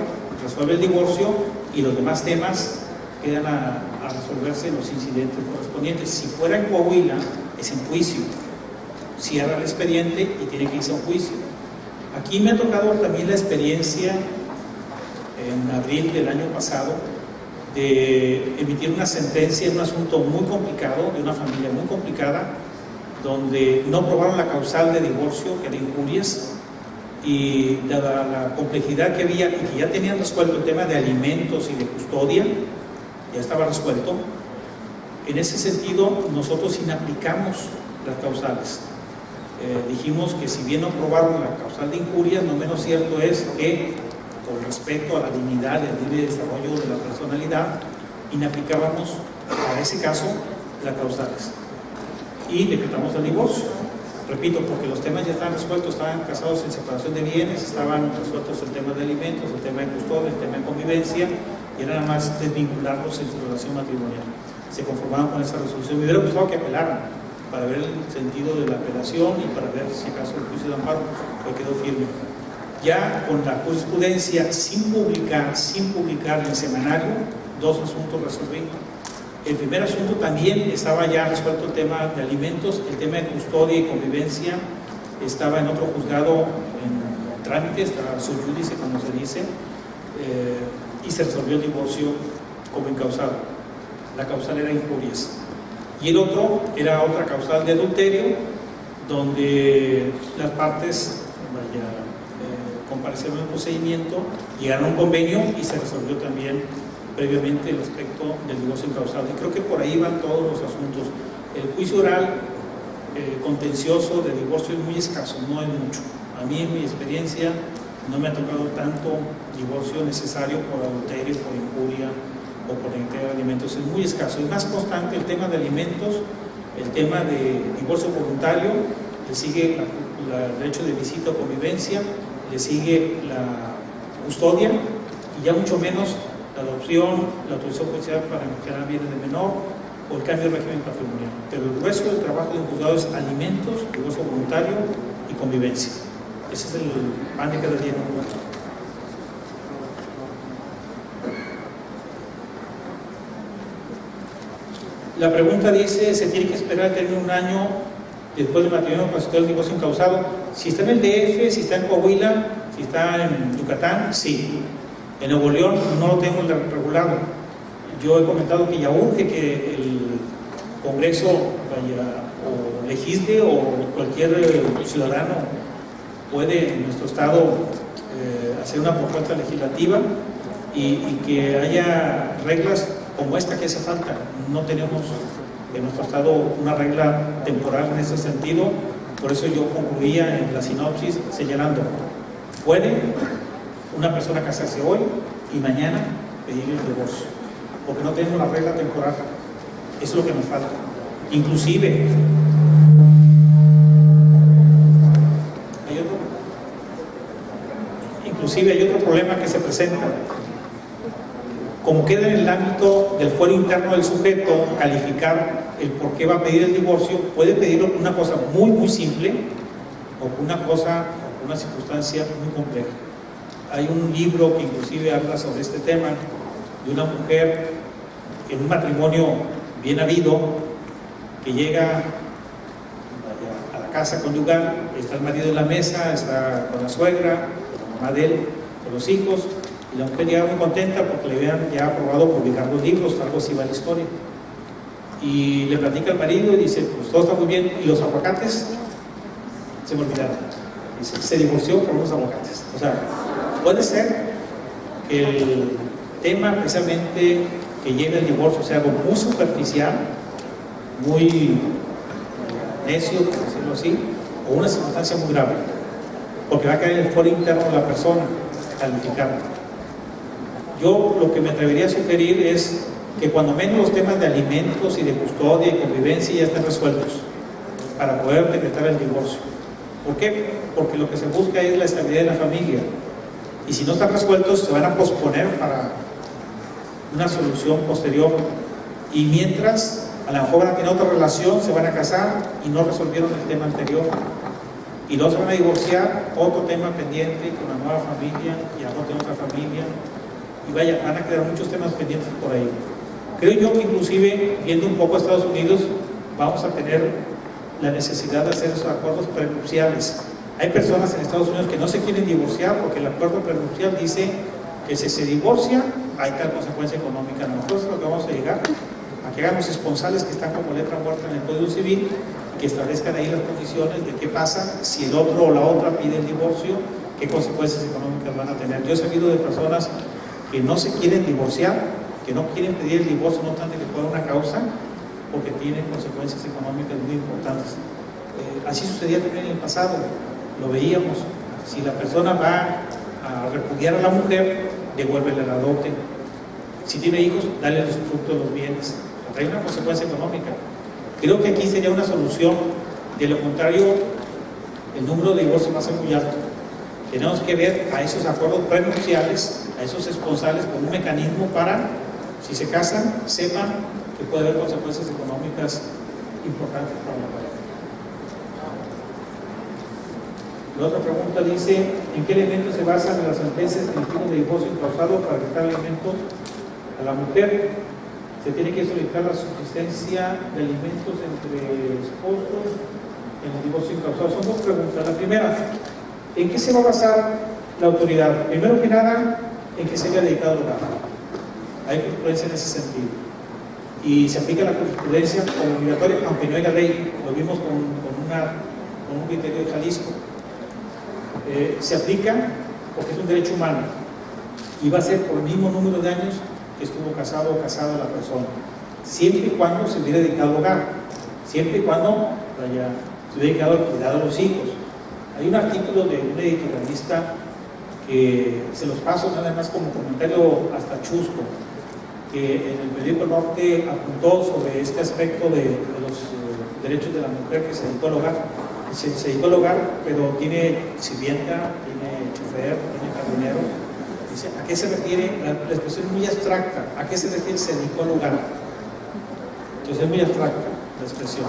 Speaker 1: resuelve el divorcio y los demás temas quedan a a resolverse los incidentes correspondientes. Si fuera en Coahuila, es en juicio. Cierra el expediente y tiene que irse a un juicio. Aquí me ha tocado también la experiencia en abril del año pasado de emitir una sentencia en un asunto muy complicado, de una familia muy complicada, donde no probaron la causal de divorcio, que era injurias, y dada la complejidad que había y que ya tenían resuelto el tema de alimentos y de custodia, ya estaba resuelto. En ese sentido, nosotros inaplicamos las causales. Dijimos que si bien no probaron la causal de injurias, no menos cierto es que, con respecto a la dignidad y al libre desarrollo de la personalidad, inaplicábamos a ese caso las causales y decretamos el divorcio. Repito, porque los temas ya estaban resueltos, estaban casados en separación de bienes, estaban resueltos el tema de alimentos, el tema de custodia, el tema de convivencia, y era nada más desvincularlos en su relación matrimonial. Se conformaban con esa resolución. Me hubiera gustado que apelaran para ver el sentido de la apelación y para ver si acaso el juicio de amparo pues quedó firme. Ya con la jurisprudencia, sin publicar en el semanario, dos asuntos resolví. El primer asunto también estaba ya resuelto el tema de alimentos, el tema de custodia y convivencia estaba en otro juzgado en trámite, estaba sub judice, como se dice, y se resolvió el divorcio como incausado. La causal era injurias. Y el otro era otra causal de adulterio, donde las partes comparecieron en el procedimiento, llegaron a un convenio y se resolvió también previamente el aspecto del divorcio incausado. Y creo que por ahí van todos los asuntos. El juicio oral contencioso de divorcio es muy escaso, no es mucho. A mí, en mi experiencia, no me ha tocado tanto divorcio necesario por adulterio, por injuria o por entrega de alimentos. Es muy escaso. Es más constante el tema de alimentos, el tema de divorcio voluntario, le sigue el derecho de visita o convivencia, le sigue la custodia y ya mucho menos la adopción, la autorización judicial para generar bienes de menor o el cambio de régimen patrimonial. Pero el resto del trabajo de un juzgado es alimentos, divorcio voluntario y convivencia. Ese es el pan de cada día en un mundo. La pregunta dice, ¿se tiene que esperar a tener un año después del matrimonio para solicitar el divorcio incausado? Si está en el DF, si está en Coahuila, si está en Yucatán, sí. En Nuevo León no lo tengo regulado. Yo he comentado que ya urge que el Congreso o legisle o cualquier ciudadano puede en nuestro estado hacer una propuesta legislativa y que haya reglas como esta que hace falta. No tenemos en nuestro estado una regla temporal en ese sentido, por eso yo concluía en la sinopsis señalando, puede una persona casarse hoy y mañana pedir el divorcio, porque no tenemos una regla temporal. Eso es lo que nos falta. Inclusive hay otro problema que se presenta. Como queda en el ámbito del fuero interno del sujeto calificar el por qué va a pedir el divorcio, puede pedirlo por una cosa muy, muy simple o por una circunstancia muy compleja. Hay un libro que inclusive habla sobre este tema de una mujer en un matrimonio bien habido que llega a la casa conyugal, está el marido en la mesa, está con la suegra, con la mamá de él, con los hijos, y la mujer llega muy contenta porque le habían ya aprobado publicar los libros, algo así va la historia. Y le platica al marido y dice, pues todo está muy bien, ¿y los aguacates? Se me olvidaron. Dice, se divorció por unos aguacates. O sea, puede ser que el tema precisamente que lleve el divorcio sea algo muy superficial, muy necio, por decirlo así, o una circunstancia muy grave, porque va a caer en el foro interno de la persona calificada. Yo lo que me atrevería a sugerir es que cuando menos los temas de alimentos y de custodia y convivencia ya estén resueltos para poder decretar el divorcio. ¿Por qué? Porque lo que se busca es la estabilidad de la familia, y si no están resueltos se van a posponer para una solución posterior, y mientras a lo mejor van a tener otra relación, se van a casar y no resolvieron el tema anterior, y luego se van a divorciar, otro tema pendiente con la nueva familia y a otra familia, y vaya, van a quedar muchos temas pendientes por ahí. Creo yo que inclusive, viendo un poco a Estados Unidos, vamos a tener la necesidad de hacer esos acuerdos prenupciales. Hay personas en Estados Unidos que no se quieren divorciar porque el acuerdo prenupcial dice que si se divorcia hay tal consecuencia económica. Nosotros lo que vamos a llegar a que hagan los esponsales que están como letra muerta en el Código Civil y que establezcan ahí las condiciones de qué pasa si el otro o la otra pide el divorcio, qué consecuencias económicas van a tener. Yo he sabido de personas que no se quieren divorciar, que no quieren pedir el divorcio, no tanto que fuera una causa, porque tienen consecuencias económicas muy importantes. Así sucedía también en el pasado, lo veíamos. Si la persona va a repudiar a la mujer, devuélvele la dote. Si tiene hijos, dale el fruto de los bienes. Trae una consecuencia económica. Creo que aquí sería una solución. De lo contrario, el número de divorcios va a ser muy alto. Tenemos que ver a esos acuerdos prenupciales, a esos esponsales, con un mecanismo para, si se casan, sepan que puede haber consecuencias económicas importantes para la pareja. La otra pregunta dice: ¿en qué elementos se basan las sentencias definitivas de divorcio incausado para quitar alimentos a la mujer? Se tiene que solicitar la subsistencia de alimentos entre esposos en el divorcio incausado. Son dos preguntas. La primera, ¿en qué se va a basar la autoridad? Primero que nada, en que se haya dedicado al hogar. Hay jurisprudencia en ese sentido. Y se aplica la jurisprudencia como obligatoria, aunque no haya ley. Lo vimos con un criterio de Jalisco. Se aplica porque es un derecho humano y va a ser por el mismo número de años que estuvo casado o casada la persona, siempre y cuando se hubiera dedicado al hogar, siempre y cuando se hubiera dedicado al cuidado de los hijos. Hay un artículo de un editorialista que se los paso nada más como comentario hasta chusco, que en el periódico Norte apuntó sobre este aspecto de los derechos de la mujer que se dedicó al hogar. Se dedicó al hogar, pero tiene sirvienta, tiene chofer, tiene jardinero. Dice, ¿a qué se refiere? La expresión es muy abstracta. ¿A qué se refiere? Se dedicó al hogar. Entonces es muy abstracta la expresión.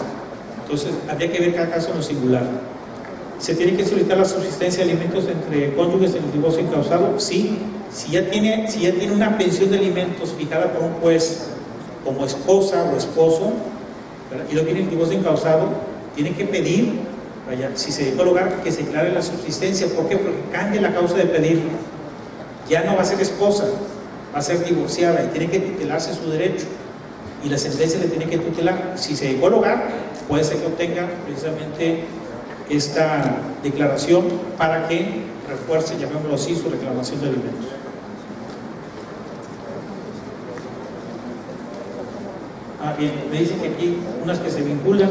Speaker 1: Entonces habría que ver cada caso en lo singular. ¿Se tiene que solicitar la subsistencia de alimentos entre cónyuges en el divorcio incausado? Sí. Si ya tiene una pensión de alimentos fijada por un juez como esposa o esposo, ¿verdad?, y lo tiene el divorcio incausado, tiene que pedir, si se dedicó al hogar, que se declare la subsistencia. ¿Por qué? Porque cambia la causa de pedir. Ya no va a ser esposa, va a ser divorciada y tiene que tutelarse su derecho. Y la sentencia le tiene que tutelar. Si se dedicó al hogar, puede ser que obtenga precisamente esta declaración para que refuerce, llamémoslo así, su reclamación de alimentos. Bien, me dicen que aquí unas que se vinculan.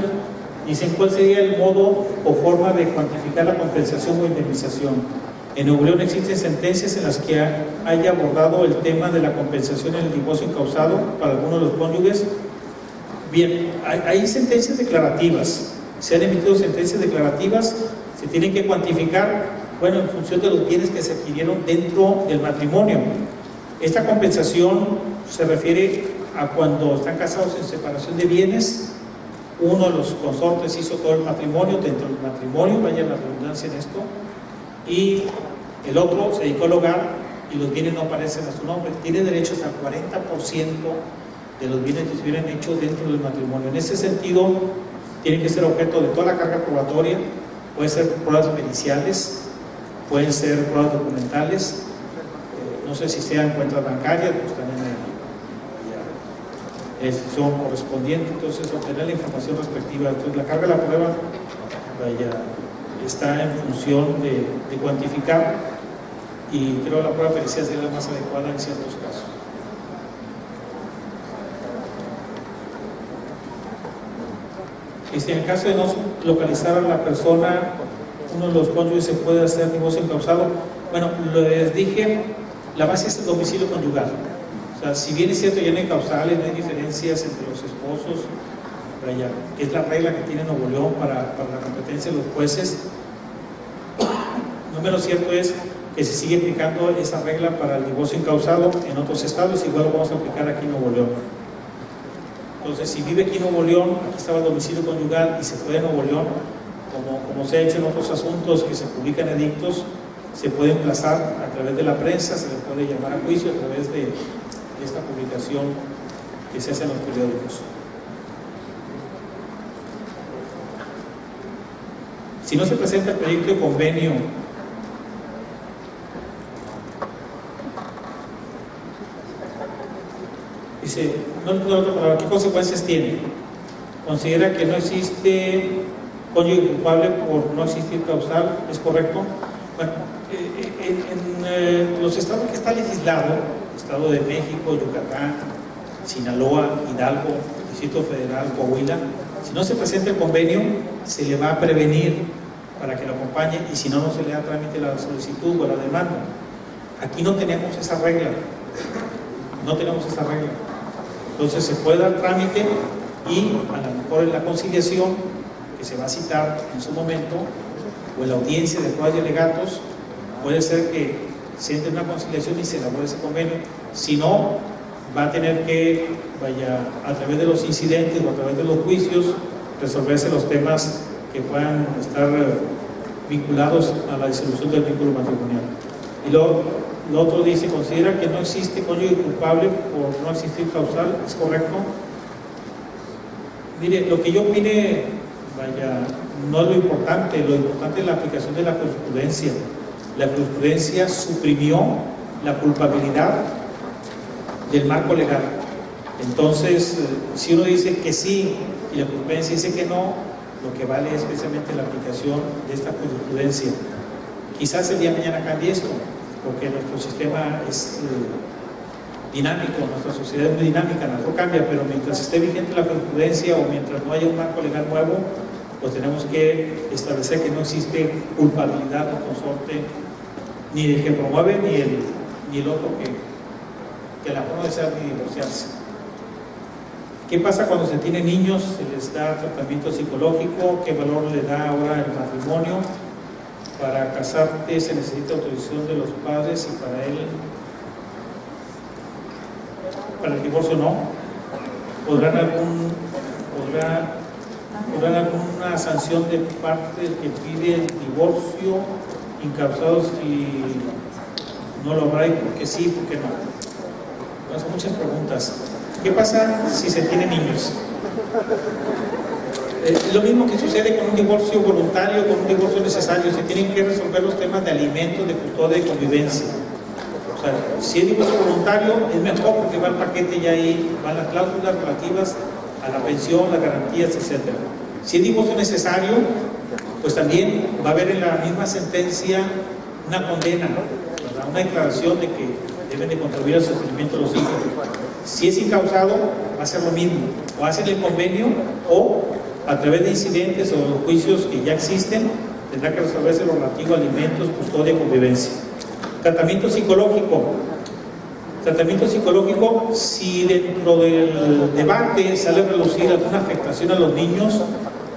Speaker 1: Dicen, ¿cuál sería el modo o forma de cuantificar la compensación o indemnización? En Nuevo León existen sentencias en las que haya abordado el tema de la compensación en el divorcio incausado para algunos de los cónyuges. Bien, hay sentencias declarativas. Se han emitido sentencias declarativas, se tienen que cuantificar, bueno, en función de los bienes que se adquirieron dentro del matrimonio. Esta compensación se refiere a cuando están casados en separación de bienes. Uno de los consortes hizo todo el matrimonio, dentro del matrimonio, vaya la redundancia en esto, y el otro se dedicó al hogar y los bienes no aparecen a su nombre. Tiene derecho hasta el 40% de los bienes que se hubieran hecho dentro del matrimonio. En ese sentido, tiene que ser objeto de toda la carga probatoria. Puede ser pruebas periciales, pueden ser pruebas documentales, no sé si sean cuentas bancarias, pues también son correspondientes. Entonces obtener la información respectiva. Entonces la carga de la prueba está en función de cuantificar, y creo que la prueba pericial sería la más adecuada en ciertos casos. En el caso de no localizar a la persona, uno de los cónyuges, se puede hacer divorcio incausado. Bueno, les dije, la base es el domicilio conyugal. O sea, si bien es cierto, ya no hay causales, no hay diferencias entre los esposos, que es la regla que tiene Nuevo León para la competencia de los jueces, no menos cierto es que se sigue aplicando esa regla para el divorcio incausado en otros estados, igual lo vamos a aplicar aquí en Nuevo León. Entonces, si vive aquí en Nuevo León, aquí estaba el domicilio conyugal y se fue a Nuevo León, como se ha hecho en otros asuntos que se publican edictos, se puede emplazar a través de la prensa, se le puede llamar a juicio a través de esta publicación que se hace en los periódicos. Si no se presenta el proyecto de convenio dice, ¿qué consecuencias tiene? Considera que no existe cónyuge culpable por no existir causal, ¿es correcto? Bueno, en los estados que está legislado, Estado de México, Yucatán, Sinaloa, Hidalgo, Distrito Federal, Coahuila, si no se presenta el convenio, se le va a prevenir para que lo acompañe, y si no, no se le da trámite la solicitud o la demanda. Aquí no tenemos esa regla, no tenemos esa regla. Entonces se puede dar trámite y a lo mejor en la conciliación que se va a citar en su momento o en la audiencia de pruebas y alegatos puede ser que se entre una conciliación y se elabore ese convenio. Si no, va a tener que, a través de los incidentes o a través de los juicios, resolverse los temas que puedan estar vinculados a la disolución del vínculo matrimonial. Y lo otro dice, considera que no existe cónyuge culpable por no existir causal, ¿es correcto? Mire, lo que yo opine, no es lo importante es la aplicación de la jurisprudencia. La jurisprudencia suprimió la culpabilidad del marco legal. Entonces, si uno dice que sí y la jurisprudencia dice que no, lo que vale es precisamente la aplicación de esta jurisprudencia. Quizás el día de mañana cambie esto, porque nuestro sistema es dinámico, nuestra sociedad es muy dinámica, no cambia, pero mientras esté vigente la jurisprudencia o mientras no haya un marco legal nuevo, pues tenemos que establecer que no existe culpabilidad o consorte ni del que promueve ni el otro que a la mejor no desea ni divorciarse. ¿Qué pasa cuando se tiene niños? Se les da tratamiento psicológico. ¿Qué valor le da ahora el matrimonio? Para casarte se necesita autorización de los padres y para el divorcio no. ¿Podrán alguna sanción de parte del que pide el divorcio incausados y no lo habrá? ¿Y por qué sí, por qué no? Bueno, son muchas preguntas. ¿Qué pasa si se tienen niños? Lo mismo que sucede con un divorcio voluntario, con un divorcio necesario. Se tienen que resolver los temas de alimentos, de custodia y convivencia. O sea, si es divorcio voluntario, es mejor porque va el paquete y ahí van las cláusulas relativas a la pensión, las garantías, etc. Si es divorcio necesario, pues también va a haber en la misma sentencia una condena, ¿verdad? Una declaración de que deben de contribuir al sostenimiento de los hijos. Si es incausado, va a ser lo mismo. O hacen el convenio o a través de incidentes o juicios que ya existen, tendrá que resolverse lo relativo a alimentos, custodia y convivencia. Tratamiento psicológico. Tratamiento psicológico, si dentro del debate sale a relucir alguna afectación a los niños,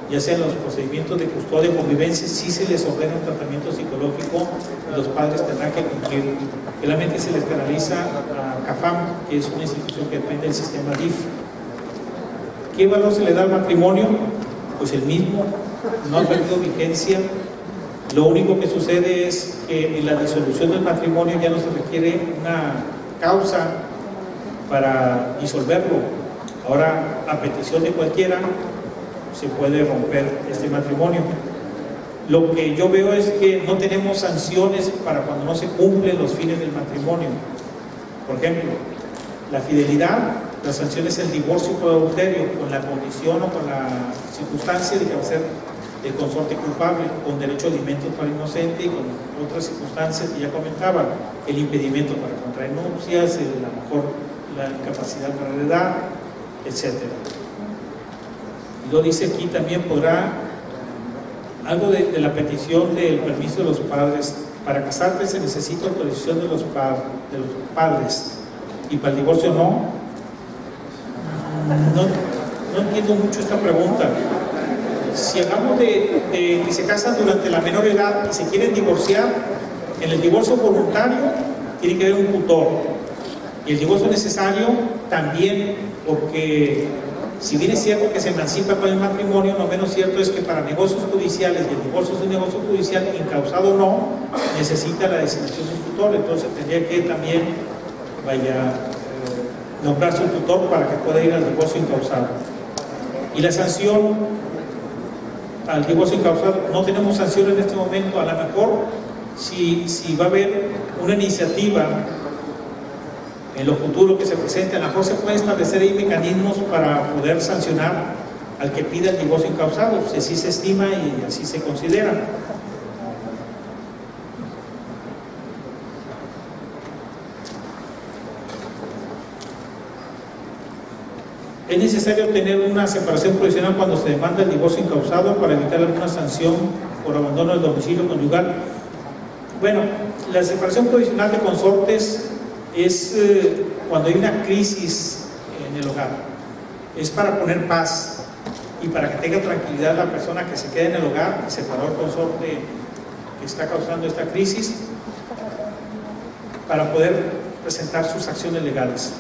Speaker 1: ya sean los procedimientos de custodia o convivencia, si se les ordena un tratamiento psicológico, los padres tendrán que cumplir. Realmente se les canaliza a CAFAM, que es una institución que depende del sistema DIF. ¿Qué valor se le da al matrimonio? Pues el mismo, no ha perdido vigencia. Lo único que sucede es que en la disolución del matrimonio ya no se requiere una causa para disolverlo. Ahora, a petición de cualquiera, se puede romper este matrimonio. Lo que yo veo es que no tenemos sanciones para cuando no se cumplen los fines del matrimonio. Por ejemplo, la fidelidad, la sanción es el divorcio por adulterio, con la condición o con la circunstancia de que va a ser el consorte culpable, con derecho a alimentos para inocente y con otras circunstancias que ya comentaba, el impedimento para contraer nupcias, a lo mejor la incapacidad para heredar, etc. Y lo dice aquí también, podrá algo de la petición del permiso de los padres. Para casarte se necesita autorización de los padres y para el divorcio no entiendo mucho esta pregunta. Si hablamos de que se casan durante la menor edad y se quieren divorciar, en el divorcio voluntario tiene que haber un tutor, y el divorcio necesario también, porque si bien es cierto que se emancipa con el matrimonio, lo menos cierto es que para negocios judiciales, y el divorcio es un negocio judicial, incausado o no, necesita la designación de un tutor. Entonces tendría que también nombrar su tutor para que pueda ir al divorcio incausado. Y la sanción al divorcio incausado, no tenemos sanción en este momento. A lo mejor si va a haber una iniciativa en lo futuro que se presente, a lo mejor se puede establecer ahí mecanismos para poder sancionar al que pida el divorcio incausado, si así se estima y así se considera. Es necesario tener una separación provisional cuando se demanda el divorcio incausado para evitar alguna sanción por abandono del domicilio conyugal. Bueno, la separación provisional de consortes es cuando hay una crisis en el hogar. Es para poner paz y para que tenga tranquilidad la persona que se queda en el hogar, que separó el consorte que está causando esta crisis, para poder presentar sus acciones legales.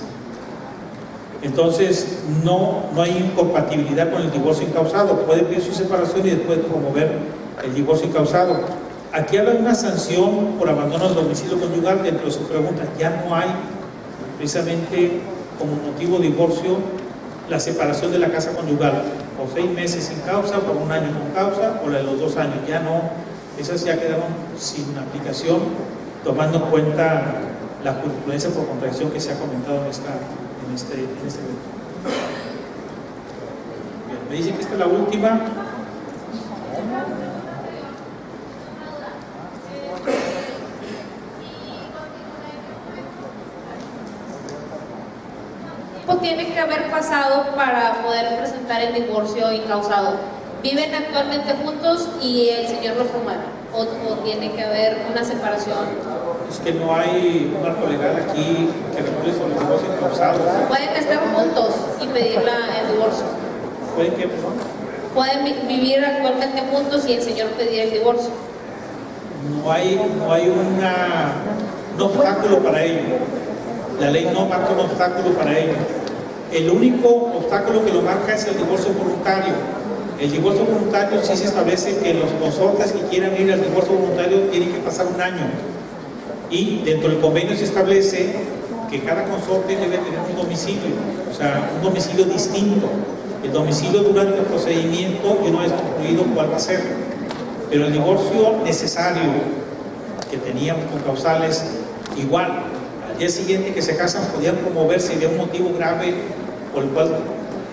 Speaker 1: Entonces, no hay incompatibilidad con el divorcio incausado. Puede pedir su separación y después promover el divorcio incausado. Aquí habla de una sanción por abandono del domicilio conyugal. Dentro de su pregunta, ya no hay precisamente como motivo de divorcio la separación de la casa conyugal, o 6 meses sin causa, por 1 año con causa, o la de los 2 años. Ya no, esas ya quedaron sin aplicación, tomando en cuenta la jurisprudencia por contradicción que se ha comentado en este momento. Bien, me dicen que esta es la última.
Speaker 3: Tiene que haber pasado para poder presentar el divorcio incausado. ¿Viven actualmente juntos y el señor lo promueve? ¿O tiene que haber una separación?
Speaker 1: Es que no hay un marco legal aquí que regule sobre el divorcio incausado.
Speaker 3: ¿Pueden estar juntos y pedir el divorcio?
Speaker 1: ¿Pueden qué, perdón?
Speaker 3: ¿Pueden vivir actualmente juntos y el señor pedir el divorcio?
Speaker 1: No hay un obstáculo para ello. La ley no marca un obstáculo para ello. El único obstáculo que lo marca es el divorcio voluntario. El divorcio voluntario sí se establece que los consortes que quieran ir al divorcio voluntario tienen que pasar 1 año. Y dentro del convenio se establece que cada consorte debe tener un domicilio, o sea, un domicilio distinto. El domicilio durante el procedimiento, y una vez concluido, cuál va a ser. Pero el divorcio necesario que teníamos con causales, igual. Al día siguiente que se casan podían promover si había un motivo grave por el cual